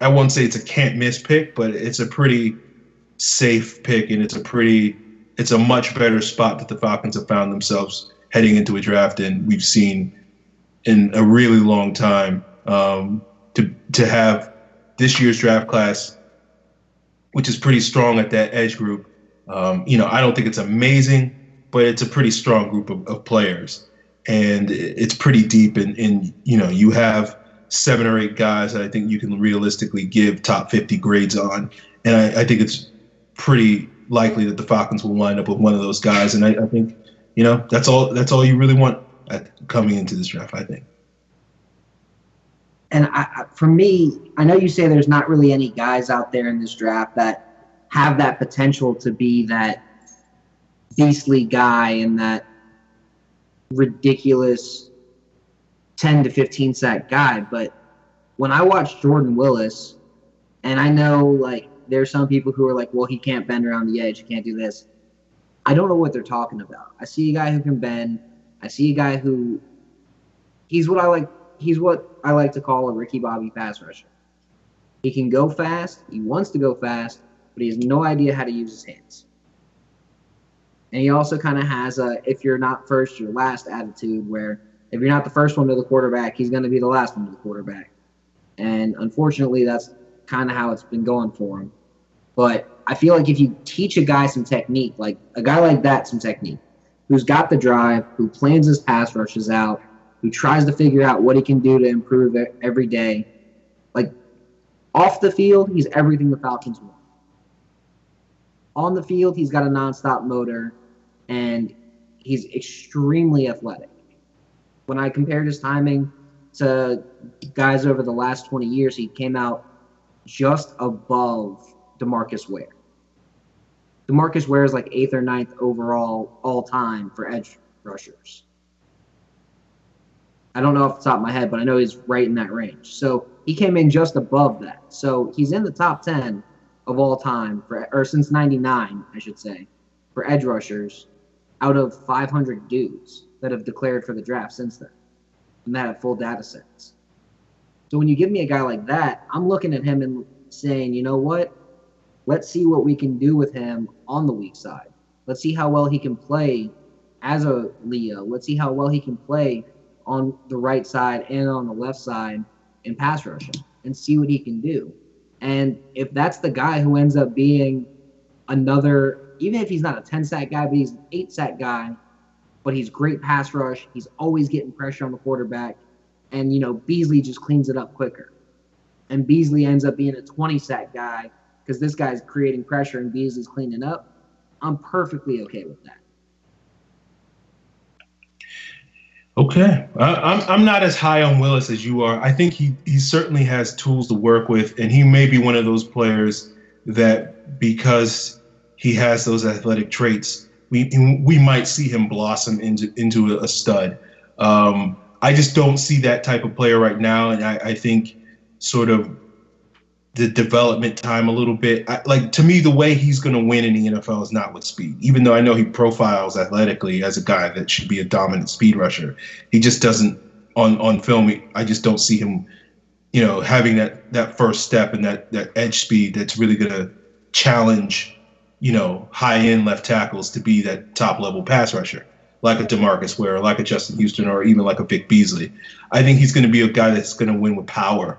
I won't say it's a can't miss pick, but it's a pretty safe pick, and it's a much better spot that the Falcons have found themselves heading into a draft than we've seen in a really long time. To have this year's draft class, which is pretty strong at that edge group, I don't think it's amazing, but it's a pretty strong group of players, and it's pretty deep. And you have 7 or 8 guys that I think you can realistically give top 50 grades on, and I think it's pretty likely that the Falcons will wind up with one of those guys. And I think that's all you really want coming into this draft, I think. And for me, I know you say there's not really any guys out there in this draft that have that potential to be that beastly guy and that ridiculous 10 to 15 sack guy. But when I watch Jordan Willis, and I know there's some people who are like, well, he can't bend around the edge, he can't do this. I don't know what they're talking about. I see a guy who can bend. I see a guy who he's what I like to call a Ricky Bobby pass rusher. He can go fast. He wants to go fast, but he has no idea how to use his hands. And he also kind of has a if you're not first, you're last attitude, where if you're not the first one to the quarterback, he's going to be the last one to the quarterback. And unfortunately, that's kind of how it's been going for him. But I feel like if you teach a guy some technique, like a guy like that some technique, who's got the drive, who plans his pass rushes out, who tries to figure out what he can do to improve it every day. Off the field, he's everything the Falcons want. On the field, he's got a nonstop motor, and he's extremely athletic. When I compared his timing to guys over the last 20 years, he came out just above DeMarcus Ware. DeMarcus Ware is 8th or 9th overall all time for edge rushers. I don't know off the top of my head, but I know he's right in that range. So he came in just above that. So he's in the top 10 of all time, or since 99, I should say, for edge rushers out of 500 dudes that have declared for the draft since then, and that have full data sets. So when you give me a guy like that, I'm looking at him and saying, you know what? Let's see what we can do with him on the weak side. Let's see how well he can play as a Leo. Let's see how well he can play on the right side and on the left side in pass rushing, and see what he can do. And if that's the guy who ends up being another, even if he's not a 10-sack guy, but he's an 8-sack guy, but he's great pass rush, he's always getting pressure on the quarterback, and, Beasley just cleans it up quicker. And Beasley ends up being a 20-sack guy because this guy's creating pressure and Beasley's cleaning up. I'm perfectly okay with that. Okay, I'm not as high on Willis as you are. I think he certainly has tools to work with, and he may be one of those players that because he has those athletic traits, we might see him blossom into a stud. I just don't see that type of player right now, and I think sort of the development time a little bit. Like to me, the way he's going to win in the NFL is not with speed. Even though I know he profiles athletically as a guy that should be a dominant speed rusher, he just doesn't on film. I just don't see him, having that first step and that edge speed that's really going to challenge, high end left tackles to be that top level pass rusher, like a DeMarcus Ware, like a Justin Houston, or even like a Vic Beasley. I think he's going to be a guy that's going to win with power.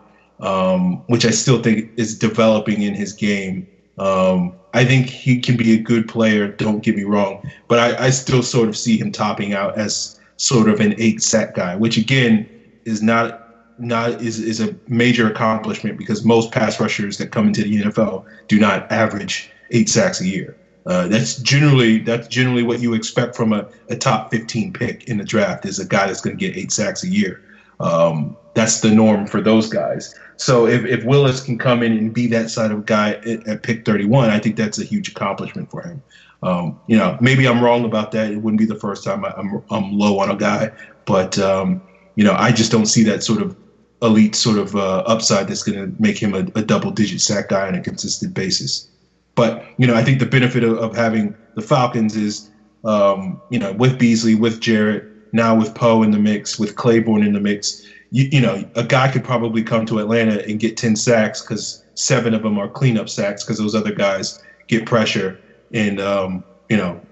Which I still think is developing in his game. I think he can be a good player, don't get me wrong, but I still sort of see him topping out as sort of an 8-sack guy, which again is is a major accomplishment because most pass rushers that come into the NFL do not average 8 sacks a year. That's generally what you expect from a top 15 pick in the draft is a guy that's going to get 8 sacks a year. That's the norm for those guys. So if Willis can come in and be that side of guy at pick 31, I think that's a huge accomplishment for him. Maybe I'm wrong about that. It wouldn't be the first time I'm low on a guy, but I just don't see that sort of elite sort of upside that's going to make him a double-digit sack guy on a consistent basis. But I think the benefit of having the Falcons is with Beasley, with Jarrett, now with Poe in the mix, with Claiborne in the mix. A guy could probably come to Atlanta and get 10 sacks because 7 of them are cleanup sacks because those other guys get pressure and,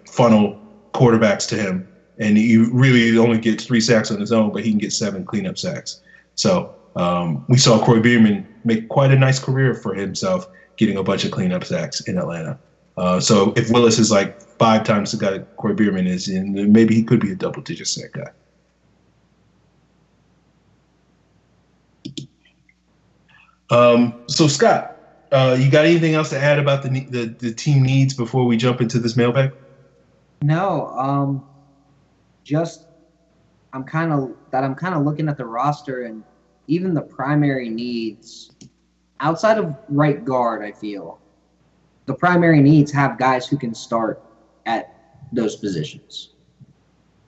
funnel quarterbacks to him. And he really only gets 3 sacks on his own, but he can get 7 cleanup sacks. So we saw Corey Bierman make quite a nice career for himself getting a bunch of cleanup sacks in Atlanta. So if Willis is like 5 times the guy Corey Bierman is, then maybe he could be a double-digit sack guy. So Scott, you got anything else to add about the team needs before we jump into this mailbag? No, just I'm kind of looking at the roster and even the primary needs outside of right guard. I feel the primary needs have guys who can start at those positions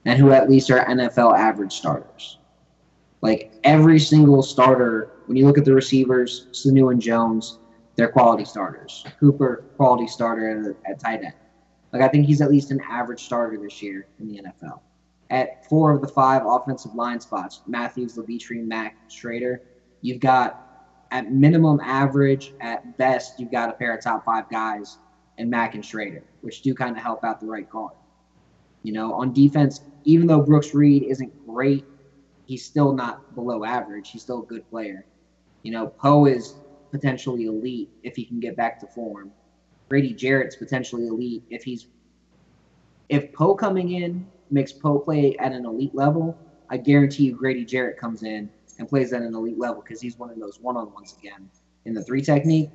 and who at least are NFL average starters. Like every single starter, when you look at the receivers, Sanu and Jones, they're quality starters. Cooper, quality starter at tight end. Like I think he's at least an average starter this year in the NFL. At 4 of the 5 offensive line spots, Matthews, Levitre, Mack, Schrader, you've got at minimum average, at best, you've got a pair of top 5 guys in Mack and Schrader, which do kind of help out the right guard. On defense, even though Brooks Reed isn't great, he's still not below average. He's still a good player. Poe is potentially elite if he can get back to form. Grady Jarrett's potentially elite if Poe coming in makes Poe play at an elite level, I guarantee you Grady Jarrett comes in and plays at an elite level because he's one of those one-on-ones again in the 3 technique.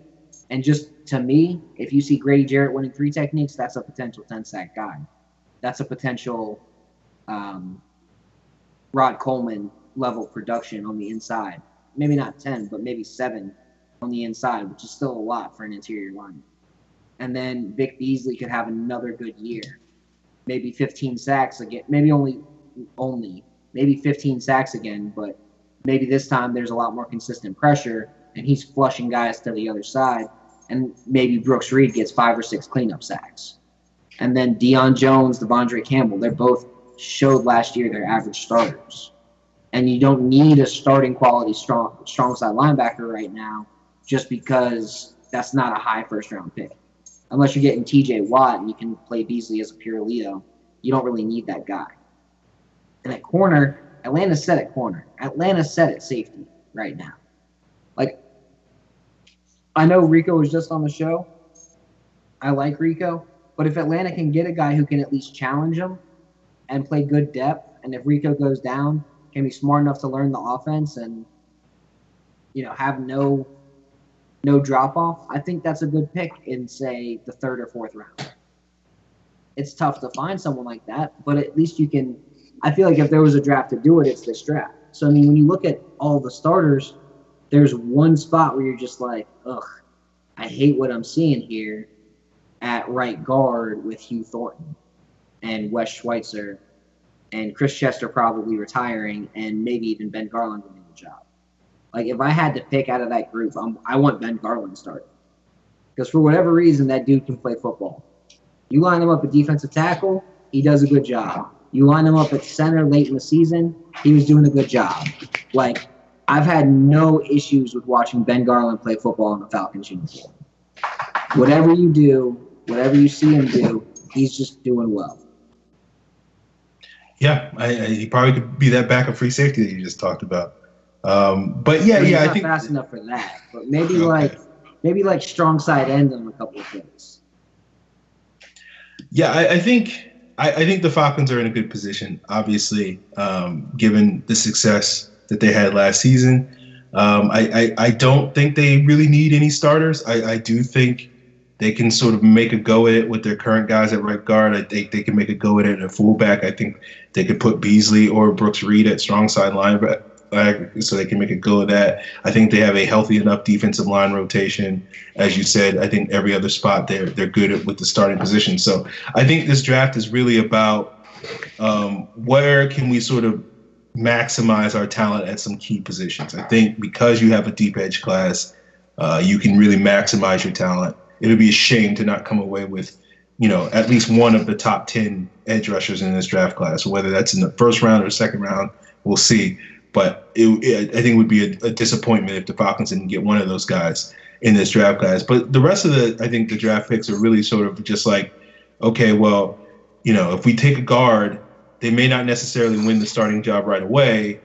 And just to me, if you see Grady Jarrett winning 3 techniques, that's a potential 10-sack guy. That's a potential Rod Coleman level production on the inside. Maybe not 10, but maybe 7 on the inside, which is still a lot for an interior lineman. And then Vic Beasley could have another good year. Maybe 15 sacks again. Maybe maybe 15 sacks again, but maybe this time there's a lot more consistent pressure and he's flushing guys to the other side. And maybe Brooks Reed gets 5 or 6 cleanup sacks. And then Deion Jones, Devondre Campbell, they're both showed last year they're average starters. And you don't need a starting quality strong side linebacker right now just because that's not a high first-round pick. Unless you're getting T.J. Watt and you can play Beasley as a pure Leo, you don't really need that guy. And at corner, Atlanta's set at corner. Atlanta's set at safety right now. Like, I know Rico was just on the show. I like Rico. But if Atlanta can get a guy who can at least challenge him and play good depth, and if Rico goes down, can be smart enough to learn the offense and, have no drop-off, I think that's a good pick in, say, the 3rd or 4th round. it's tough to find someone like that, but at least you can – I feel like if there was a draft to do it, it's this draft. So, I mean, when you look at all the starters, there's one spot where you're just like, ugh, I hate what I'm seeing here at right guard with Hugh Thornton and Wes Schweitzer and Chris Chester probably retiring and maybe even Ben Garland winning the job. Like, if I had to pick out of that group, I want Ben Garland starting. Because for whatever reason, that dude can play football. You line him up at defensive tackle, he does a good job. You line him up at center late in the season, he was doing a good job. Like, I've had no issues with watching Ben Garland play football in the Falcons uniform. Whatever you do, whatever you see him do, he's just doing well. Yeah, he probably could be that backup free safety that you just talked about. But yeah, I think fast enough for that. But maybe like strong side end on a couple of things. Yeah, I think the Falcons are in a good position. Obviously, given the success that they had last season, I don't think they really need any starters. I do think they can sort of make a go at it with their current guys at right guard. I think they can make a go at it at fullback. I think they could put Beasley or Brooks Reed at strong side linebacker, so they can make a go of that. I think they have a healthy enough defensive line rotation. As you said, I think every other spot they're good with the starting position. So I think this draft is really about where can we sort of maximize our talent at some key positions. I think because you have a deep edge class, you can really maximize your talent. It would be a shame to not come away with, at least one of the top 10 edge rushers in this draft class, whether that's in the first round or second round, we'll see. But I think it would be a disappointment if the Falcons didn't get one of those guys in this draft class. But the rest of the draft picks are really sort of just like, okay, well, if we take a guard, they may not necessarily win the starting job right away,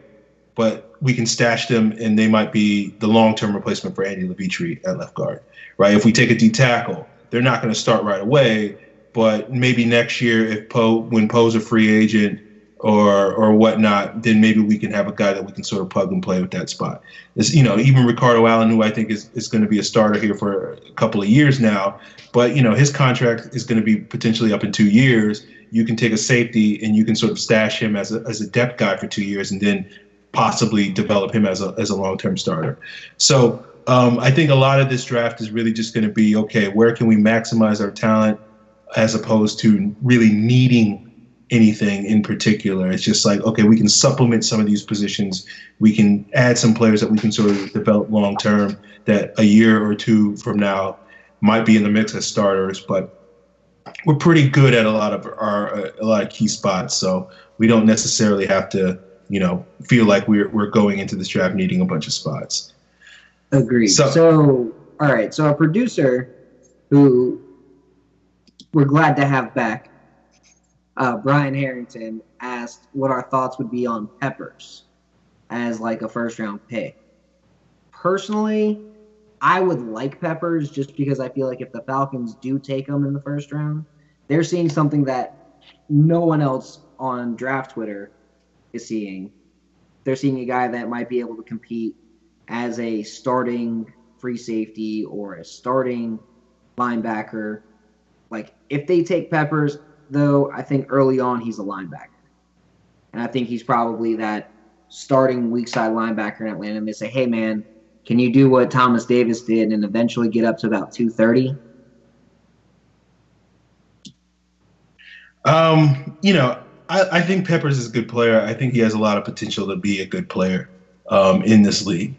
but we can stash them and they might be the long-term replacement for Andy Levitre at left guard, right? If we take a D tackle, they're not going to start right away, but maybe next year when Poe's a free agent or whatnot, then maybe we can have a guy that we can sort of plug and play with that spot. Even Ricardo Allen, who I think is going to be a starter here for a couple of years now, but his contract is going to be potentially up in 2 years. You can take a safety and you can sort of stash him as a depth guy for 2 years and then possibly develop him as a long-term starter. So I think a lot of this draft is really just going to be, okay, where can we maximize our talent as opposed to really needing anything in particular. It's just like, okay, we can supplement some of these positions. We can add some players that we can sort of develop long-term that a year or two from now might be in the mix as starters, but we're pretty good at a lot of key spots. So we don't necessarily have to, feel like we're going into this draft needing a bunch of spots. Agreed. So all right. So our producer, who we're glad to have back, Brian Harrington, asked what our thoughts would be on Peppers as like a first-round pick. Personally, I would like Peppers just because I feel like if the Falcons do take him in the first round, they're seeing something that no one else on draft Twitter is seeing. They're seeing a guy that might be able to compete as a starting free safety or a starting linebacker. Like, if they take Peppers, though, I think early on he's a linebacker. And I think he's probably that starting weak side linebacker in Atlanta. And they say, hey, man, can you do what Thomas Davis did and eventually get up to about 230? I think Peppers is a good player. I think he has a lot of potential to be a good player in this league.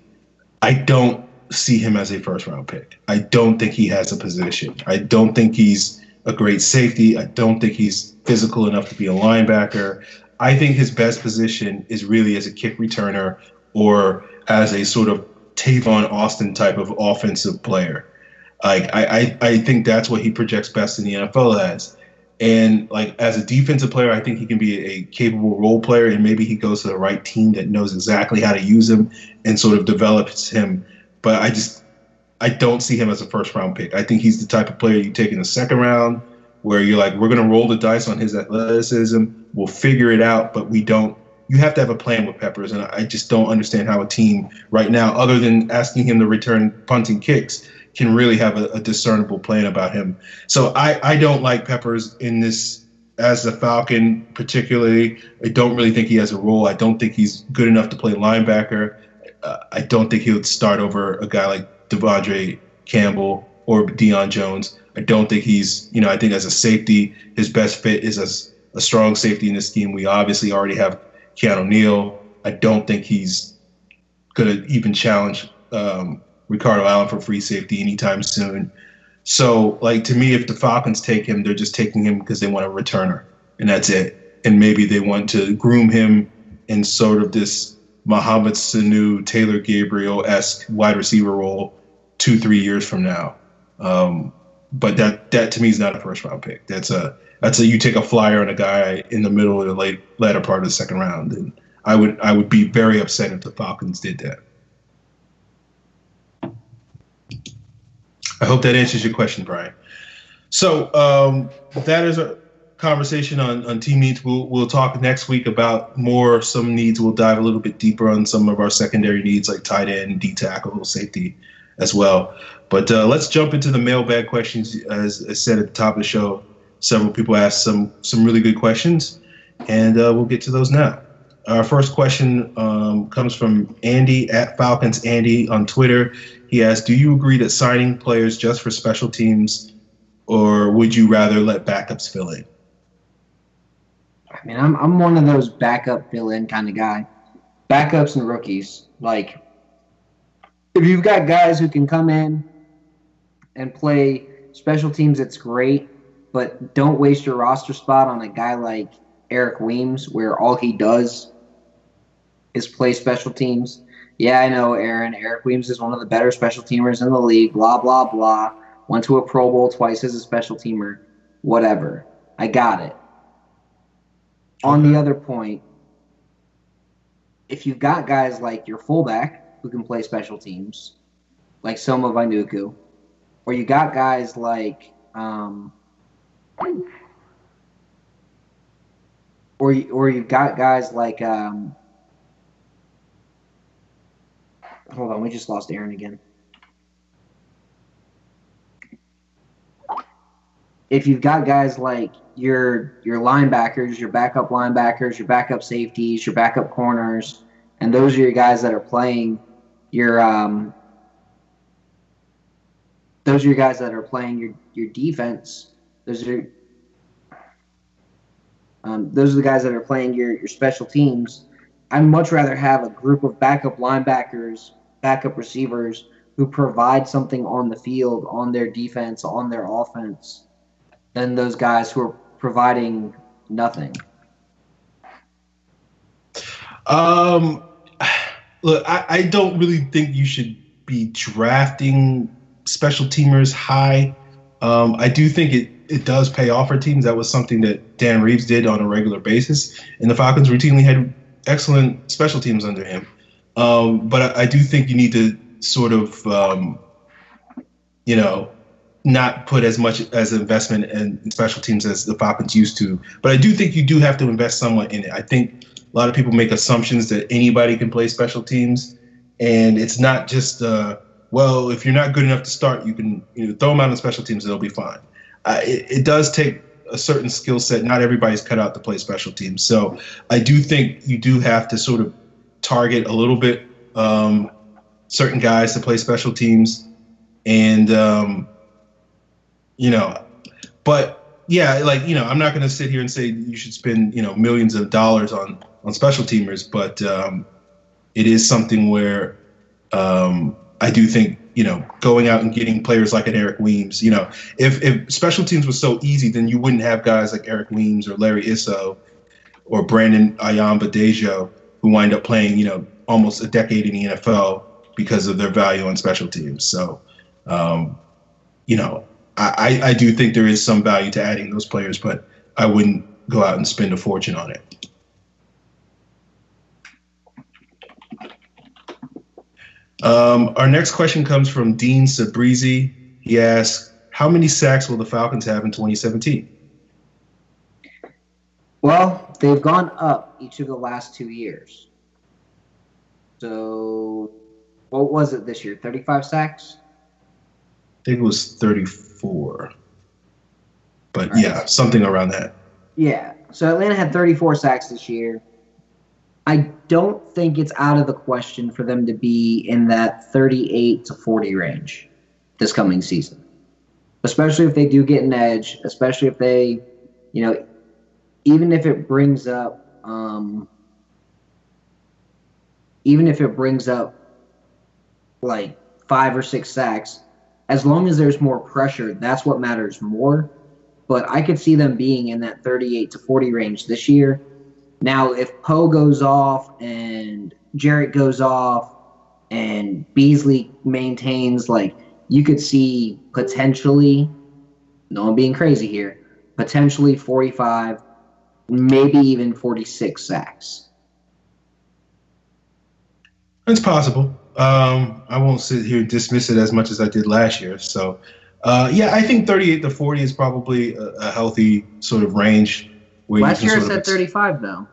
I don't see him as a first-round pick. I don't think he has a position. I don't think he's a great safety. I don't think he's physical enough to be a linebacker. I think his best position is really as a kick returner or as a sort of Tavon Austin type of offensive player. Like I think that's what he projects best in the NFL as. And like as a defensive player, I think he can be a capable role player, and maybe he goes to the right team that knows exactly how to use him and sort of develops him. But I don't see him as a first-round pick. I think he's the type of player you take in the second round where you're like, we're going to roll the dice on his athleticism. We'll figure it out, but you have to have a plan with Peppers. And I just don't understand how a team right now, other than asking him to return punting kicks, can really have a discernible plan about him. So I don't like Peppers in this as a Falcon particularly. I don't really think he has a role. I don't think he's good enough to play linebacker. I don't think he would start over a guy like Devondre Campbell or Deion Jones. I don't think he's, I think as a safety, his best fit is as a strong safety in this scheme. We obviously already have Keanu Neal. I don't think he's going to even challenge Ricardo Allen for free safety anytime soon. So, to me, if the Falcons take him, they're just taking him because they want a returner, and that's it. And maybe they want to groom him in sort of this Mohamed Sanu, Taylor Gabriel-esque wide receiver role 2-3 years from now. But that to me is not a first round pick. That's a you take a flyer on a guy in the middle of the latter part of the second round, and I would be very upset if the Falcons did that. I hope that answers your question, Brian. So that is a conversation on team needs. We'll talk next week about some needs. We'll dive a little bit deeper on some of our secondary needs like tight end, D tackle, safety as well. But let's jump into the mailbag questions. As I said at the top of the show, several people asked some really good questions, and we'll get to those now. Our first question comes from Andy at Falcons Andy on Twitter. He asked, do you agree that signing players just for special teams, or would you rather let backups fill in? I mean, I'm one of those backup fill-in kind of guy. Backups and rookies. If you've got guys who can come in and play special teams, it's great, but don't waste your roster spot on a guy like Eric Weems, where all he does is play special teams. Yeah, I know, Aaron. Eric Weems is one of the better special teamers in the league, blah, blah, blah. Went to a Pro Bowl twice as a special teamer. Whatever. I got it. On the other point, if you've got guys like your fullback who can play special teams, like Soma Vainuku, or you got guys like or you've got guys like hold on, we just lost Aaron again. If you've got guys like your linebackers, your backup linebackers, your backup safeties, your backup corners, and those are your guys that are playing your your defense. Those are the guys that are playing your special teams. I'd much rather have a group of backup linebackers, backup receivers who provide something on the field, on their defense, on their offense, than those guys who are providing nothing. Look, I don't really think you should be drafting special teamers high. I do think it does pay off for teams. That was something that Dan Reeves did on a regular basis, and the Falcons routinely had excellent special teams under him. But I do think you need to sort of, not put as much as investment in special teams as the Falcons used to. But I do think you do have to invest somewhat in it. I think a lot of people make assumptions that anybody can play special teams, and it's not just if you're not good enough to start, you can throw them out on special teams and they'll be fine. It does take a certain skill set. Not everybody's cut out to play special teams. So I do think you do have to sort of target a little bit certain guys to play special teams, and but yeah, I'm not going to sit here and say you should spend millions of dollars on special teamers, but it is something where I do think going out and getting players like an Eric Weems. If special teams was so easy, then you wouldn't have guys like Eric Weems or Larry Isso or Brandon Ayamba-Dejo who wind up playing almost a decade in the NFL because of their value on special teams. So I do think there is some value to adding those players, but I wouldn't go out and spend a fortune on it. Our next question comes from Dean Sabrizi. He asks, how many sacks will the Falcons have in 2017? Well, they've gone up each of the last 2 years. So what was it this year? 35 sacks? think it was 34. But yeah, something around that. Yeah. So Atlanta had 34 sacks this year. I don't think it's out of the question for them to be in that 38 to 40 range this coming season. Especially if they do get an edge, especially if they, even if it brings up like 5 or 6 sacks, as long as there's more pressure, that's what matters more. But I could see them being in that 38 to 40 range this year. Now, if Poe goes off and Jarrett goes off and Beasley maintains, you could see potentially, no, I'm being crazy here, potentially 45, maybe even 46 sacks. It's possible. I won't sit here and dismiss it as much as I did last year. So, I think 38 to 40 is probably a healthy sort of range. Last year I said 35, though.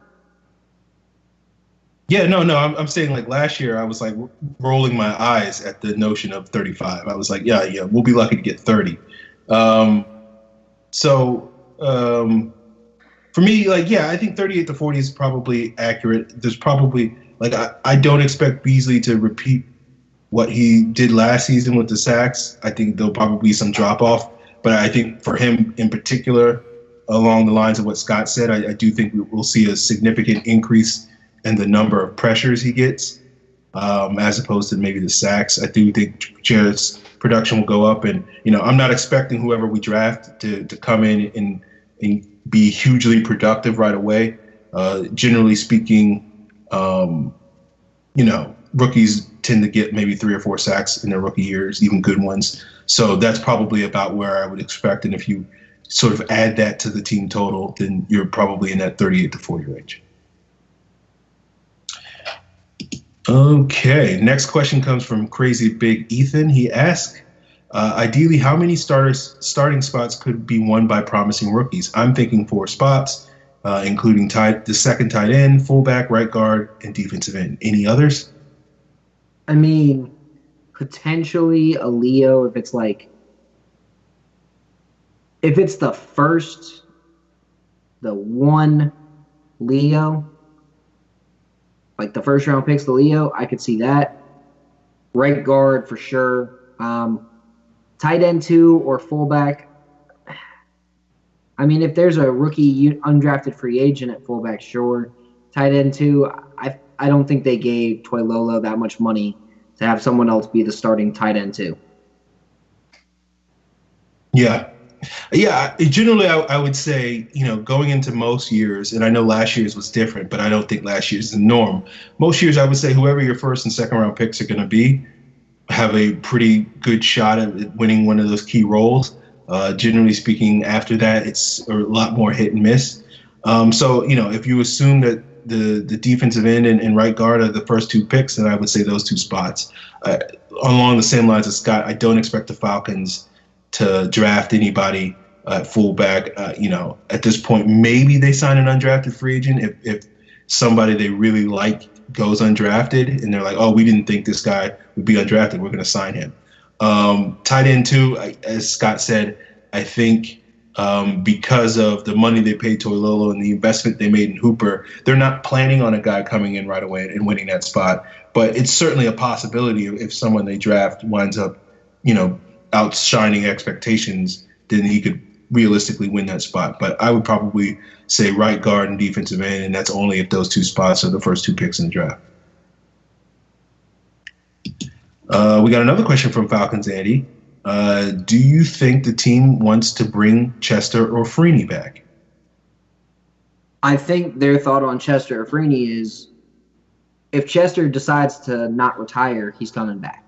Yeah, no. I'm saying last year I was rolling my eyes at the notion of 35. I was like, yeah, we'll be lucky to get 30. For me, I think 38 to 40 is probably accurate. There's probably I don't expect Beasley to repeat what he did last season with the sacks. I think there'll probably be some drop off, but I think for him in particular, along the lines of what Scott said, I do think we'll see a significant increase in the number of pressures he gets, as opposed to maybe the sacks. I do think Jarrett's production will go up, and I'm not expecting whoever we draft to come in and be hugely productive right away. Generally speaking, rookies tend to get maybe 3 or 4 sacks in their rookie years, even good ones. So that's probably about where I would expect. And if you sort of add that to the team total, then you're probably in that 38 to 40 range. Okay, next question comes from Crazy Big Ethan. He asked, ideally, how many starting spots could be won by promising rookies? I'm thinking 4 spots, including the second tight end, fullback, right guard, and defensive end. Any others? I mean, potentially a Leo if it's the one Leo, the first round picks, the Leo, I could see that. Right guard for sure. Tight end 2 or fullback. I mean, if there's a rookie undrafted free agent at fullback, sure. Tight end 2, I don't think they gave Toilolo that much money to have someone else be the starting tight end 2. Yeah. Generally, I would say, going into most years, and I know last year's was different, but I don't think last year's is the norm. Most years, I would say whoever your first and second round picks are going to be, have a pretty good shot at winning one of those key roles. Generally speaking, after that, it's a lot more hit and miss. If you assume that the defensive end and right guard are the first 2 picks, then I would say those 2 spots. Along the same lines as Scott, I don't expect the Falcons to draft anybody at fullback. At this point, maybe they sign an undrafted free agent if somebody they really like goes undrafted and they're like, oh, we didn't think this guy would be undrafted, we're going to sign him. Tight end 2, as Scott said, I think because of the money they paid Toilolo and the investment they made in Hooper, they're not planning on a guy coming in right away and winning that spot. But it's certainly a possibility if someone they draft winds up, outshining expectations, then he could realistically win that spot. But I would probably say right guard and defensive end, and that's only if those 2 spots are the first 2 picks in the draft. We got another question from Falcons, Andy. Do you think the team wants to bring Chester or Freeney back? I think their thought on Chester or Freeney is if Chester decides to not retire, he's coming back.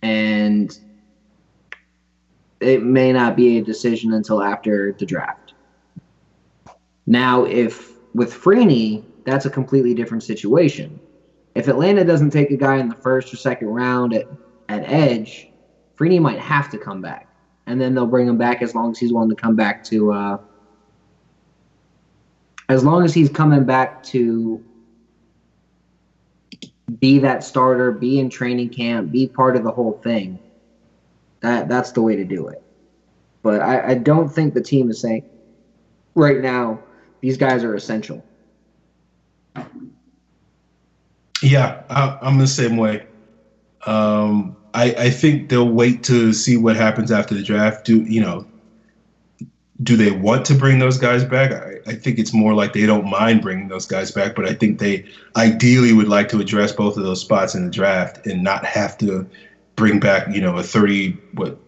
And it may not be a decision until after the draft. Now, if with Freeney, that's a completely different situation. If Atlanta doesn't take a guy in the first or second round at edge, Freeney might have to come back. And then they'll bring him back as long as he's willing to come back to as long as he's coming back to be that starter, be in training camp, be part of the whole thing. That's the way to do it. But I don't think the team is saying right now these guys are essential. Yeah, I'm the same way. I think they'll wait to see what happens after the draft. Do they want to bring those guys back? I think it's more like they don't mind bringing those guys back, but I think they ideally would like to address both of those spots in the draft and not have to bring back, a 30,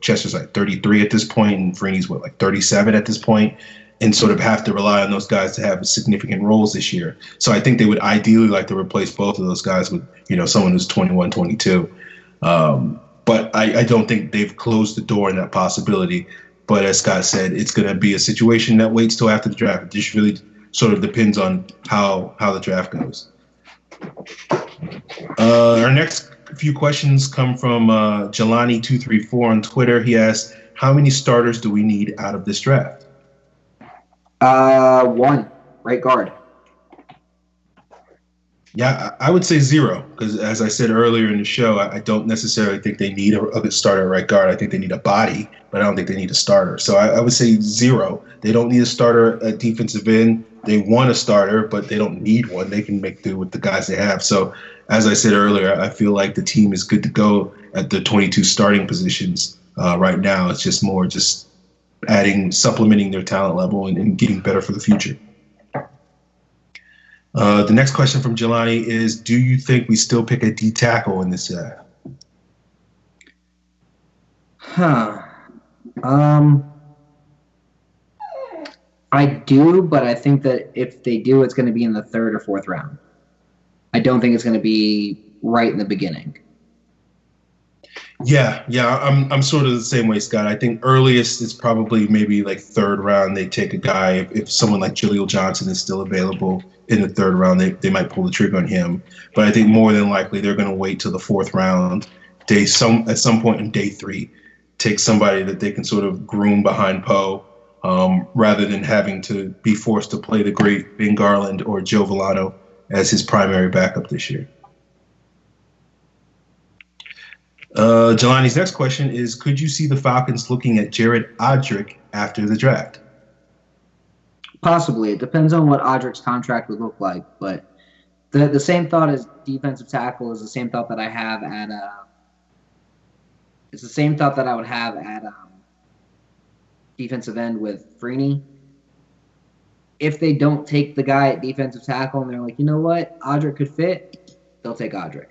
Chester's like 33 at this point, and Freeney's 37 at this point, and sort of have to rely on those guys to have significant roles this year. So I think they would ideally like to replace both of those guys with, someone who's 21, 22. But I don't think they've closed the door on that possibility. But as Scott said, it's going to be a situation that waits till after the draft. It just really sort of depends on how the draft goes. Our next few questions come from Jelani234 on Twitter. He asks, how many starters do we need out of this draft? One, right guard. Yeah, I would say zero, because as I said earlier in the show, I don't necessarily think they need a starter at right guard. I think they need a body, but I don't think they need a starter. So I would say zero. They don't need a starter at defensive end. They want a starter, but they don't need one. They can make do with the guys they have. So as I said earlier, I feel like the team is good to go at the 22 starting positions right now. It's just more supplementing their talent level and getting better for the future. The next question from Jelani is, do you think we still pick a D tackle in this draft? I do, but I think that if they do, it's going to be in the third or fourth round. I don't think it's going to be right in the beginning. Yeah, I'm sort of the same way, Scott. I think earliest is probably maybe like third round. They take a guy if someone like Jaleel Johnson is still available in the third round. They might pull the trigger on him, but I think more than likely they're going to wait till the fourth round. At some point in day 3, take somebody that they can sort of groom behind Poe, rather than having to be forced to play the great Ben Garland or Joe Villano as his primary backup this year. Jelani's next question is, could you see the Falcons looking at Jared Odrick after the draft? Possibly. It depends on what Odrick's contract would look like. But the same thought as defensive tackle is the same thought that I have at it's the same thought that I would have at defensive end with Freeney. If they don't take the guy at defensive tackle and they're like, you know what, Odrick could fit, they'll take Odrick.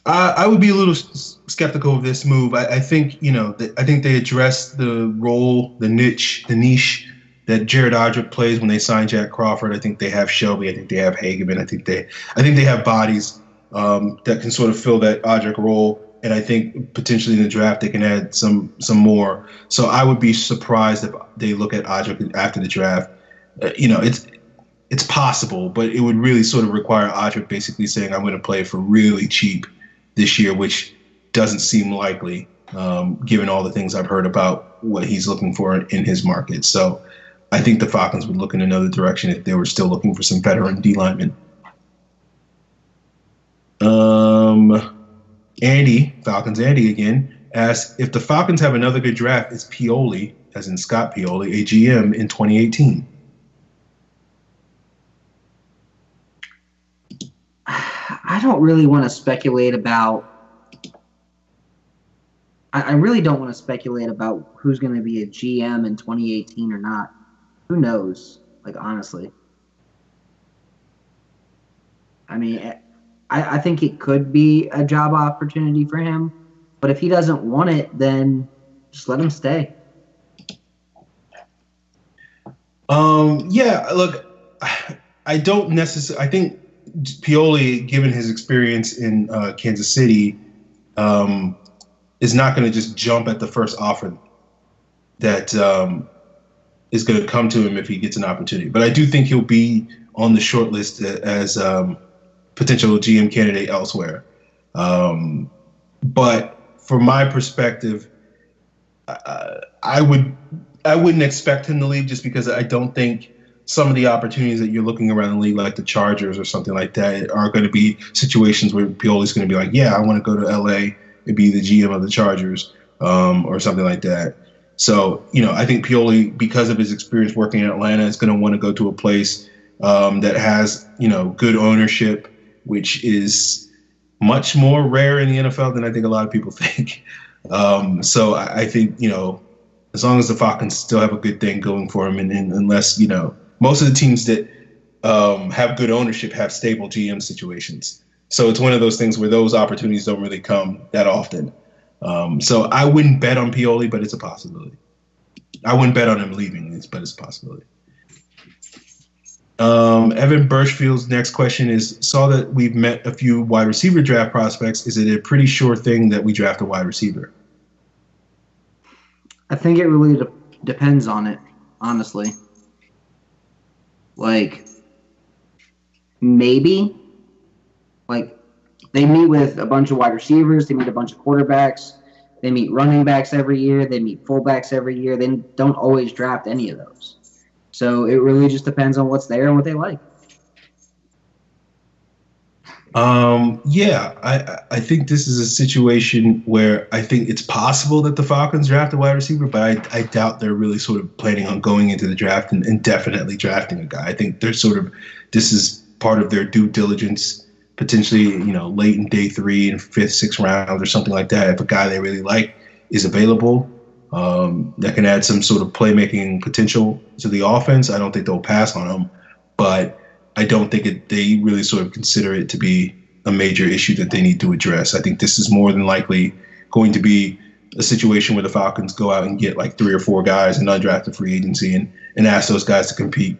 I would be a little skeptical of this move. I think I think they addressed the role, the niche that Jared Odrick plays when they signed Jack Crawford. I think they have Shelby. I think they have Hageman. I think they have bodies that can sort of fill that Odrick role. And I think potentially in the draft they can add some more. So I would be surprised if they look at Odrick after the draft. It's possible, but it would really sort of require Odrick basically saying, I'm going to play for really cheap this year, which doesn't seem likely, given all the things I've heard about what he's looking for in his market. So I think the Falcons would look in another direction if they were still looking for some veteran D linemen. Falcons Andy again, asks, if the Falcons have another good draft, is Pioli, as in Scott Pioli, a GM in 2018? I don't really want to speculate about – I really don't want to speculate about who's going to be a GM in 2018 or not. Who knows, honestly. I mean, I think it could be a job opportunity for him, but if he doesn't want it, then just let him stay. Yeah, look, I don't necessarily – I think – Pioli, given his experience in Kansas City, is not going to just jump at the first offer that is going to come to him if he gets an opportunity. But I do think he'll be on the short list as potential GM candidate elsewhere. But from my perspective, I wouldn't expect him to leave just because I don't think some of the opportunities that you're looking around the league, like the Chargers or something like that, are going to be situations where Pioli's going to be like, yeah, I want to go to LA be the GM of the Chargers or something like that. So, I think Pioli, because of his experience working in Atlanta, is going to want to go to a place that has, good ownership, which is much more rare in the NFL than I think a lot of people think. So I think, as long as the Falcons still have a good thing going for them, and unless, most of the teams that have good ownership have stable GM situations. So it's one of those things where those opportunities don't really come that often. So I wouldn't bet on Pioli, but it's a possibility. I wouldn't bet on him leaving, but it's a possibility. Evan Birchfield's next question is, saw that we've met a few wide receiver draft prospects. Is it a pretty sure thing that we draft a wide receiver? I think it really depends on it, honestly. Like, maybe. Like, they meet with a bunch of wide receivers. They meet a bunch of quarterbacks. They meet running backs every year. They meet fullbacks every year. They don't always draft any of those. So it really just depends on what's there and what they like. Yeah, I think this is a situation where I think it's possible that the Falcons draft a wide receiver, but I doubt they're really sort of planning on going into the draft and definitely drafting a guy. I think they're this is part of their due diligence, potentially, late in day 3 and 5th, 6th round or something like that. If a guy they really like is available, that can add some sort of playmaking potential to the offense, I don't think they'll pass on him. But I don't think they really sort of consider it to be a major issue that they need to address. I think this is more than likely going to be a situation where the Falcons go out and get like 3 or 4 guys in undrafted free agency and ask those guys to compete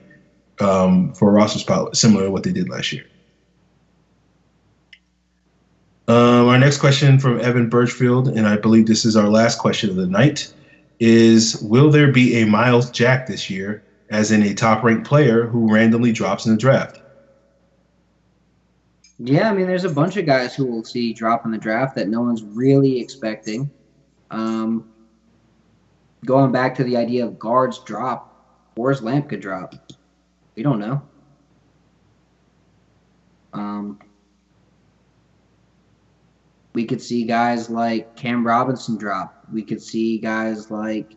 for a roster spot, similar to what they did last year. Our next question from Evan Birchfield, and I believe this is our last question of the night, is, will there be a Miles Jack this year, as in a top-ranked player who randomly drops in the draft? Yeah, I mean, there's a bunch of guys who we'll see drop in the draft that no one's really expecting. Going back to the idea of guards drop, Forrest Lamp could drop. We don't know. We could see guys like Cam Robinson drop. We could see guys like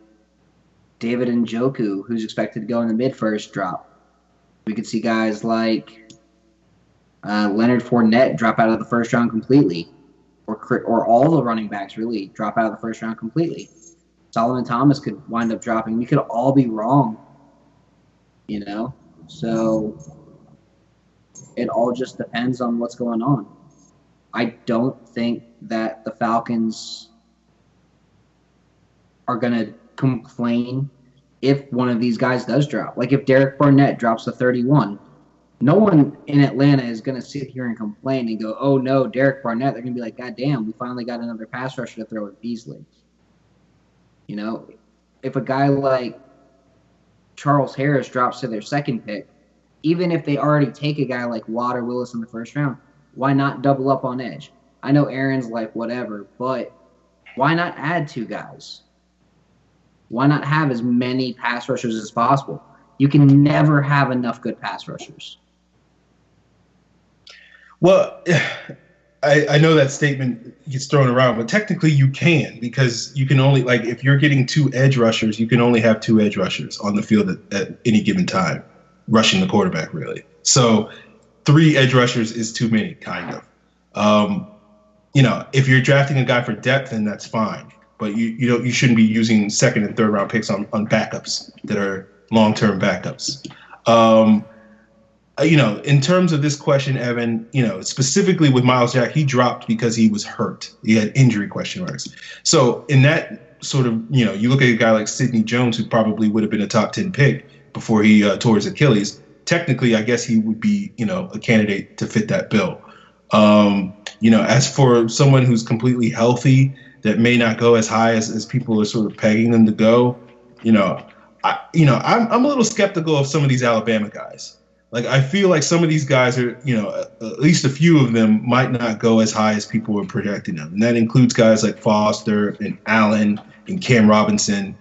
David Njoku, who's expected to go in the mid-first, drop. We could see guys like Leonard Fournette drop out of the first round completely, or all the running backs really drop out of the first round completely. Solomon Thomas could wind up dropping. We could all be wrong, So it all just depends on what's going on. I don't think that the Falcons are going to complain if one of these guys does drop. Like if Derek Barnett drops to 31, no one in Atlanta is going to sit here and complain and go, oh no, Derek Barnett. They're going to be like, God damn, we finally got another pass rusher to throw at Beasley. If a guy like Charles Harris drops to their second pick, even if they already take a guy like Watt or Willis in the first round, why not double up on edge? I know Aaron's like whatever, but why not add 2 guys? Why not have as many pass rushers as possible? You can never have enough good pass rushers. Well, I know that statement gets thrown around, but technically you can, because you can only, like, if you're getting 2 edge rushers, you can only have 2 edge rushers on the field at any given time, rushing the quarterback, really. So 3 edge rushers is too many, kind of. If you're drafting a guy for depth, then that's fine. But you shouldn't be using 2nd and 3rd round picks on backups that are long-term backups. In terms of this question, Evan, specifically with Miles Jack, he dropped because he was hurt. He had injury question marks. So in that sort of, you look at a guy like Sidney Jones, who probably would have been a top 10 pick before he tore his Achilles. Technically, I guess he would be, a candidate to fit that bill. As for someone who's completely healthy that may not go as high as people are sort of pegging them to go, I'm a little skeptical of some of these Alabama guys. Like, I feel like some of these guys are, at least a few of them might not go as high as people were projecting them. And that includes guys like Foster and Allen and Cam Robinson,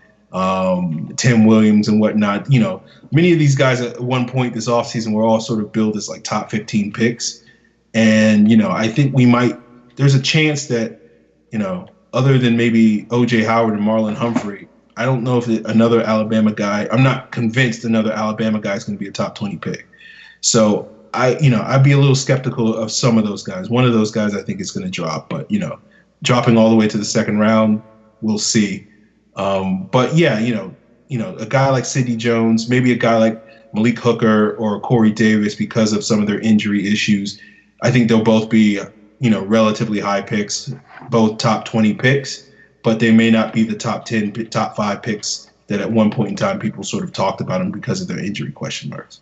Tim Williams and whatnot. Many of these guys at one point this offseason were all sort of billed as like top 15 picks. And, I think there's a chance that, other than maybe O.J. Howard and Marlon Humphrey, I don't know if another Alabama guy. I'm not convinced another Alabama guy is going to be a top 20 pick. So I'd be a little skeptical of some of those guys. One of those guys I think is going to drop, but dropping all the way to the second round, we'll see. But yeah, a guy like Sidney Jones, maybe a guy like Malik Hooker or Corey Davis, because of some of their injury issues, I think they'll both be, relatively high picks, both top 20 picks, but they may not be the top 10, top 5 picks that at one point in time people sort of talked about them because of their injury question marks.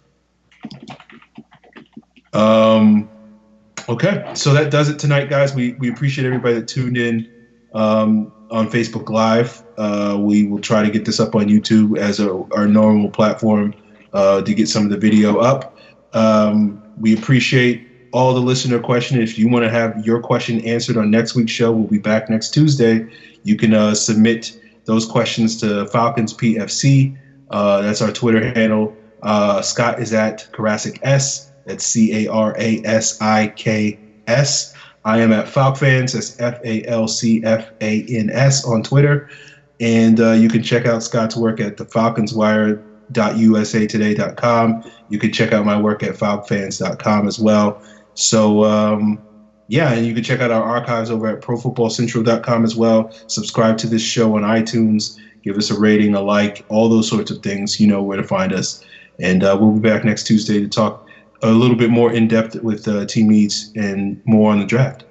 Okay, so that does it tonight, guys. We appreciate everybody that tuned in on Facebook Live. We will try to get this up on YouTube as our normal platform to get some of the video up. We appreciate all the listener questions. If you want to have your question answered on next week's show, we'll be back next Tuesday. You can submit those questions to Falcons PFC. That's our Twitter handle. Scott is at Karasik S. That's CARASIKS. I am at FalcFans. That's FALCFANS on Twitter. And you can check out Scott's work at thefalconswire.usatoday.com. You can check out my work at falcfans.com as well. So, and you can check out our archives over at profootballcentral.com as well. Subscribe to this show on iTunes. Give us a rating, a like, all those sorts of things. You know where to find us. And we'll be back next Tuesday to talk a little bit more in depth with team needs and more on the draft.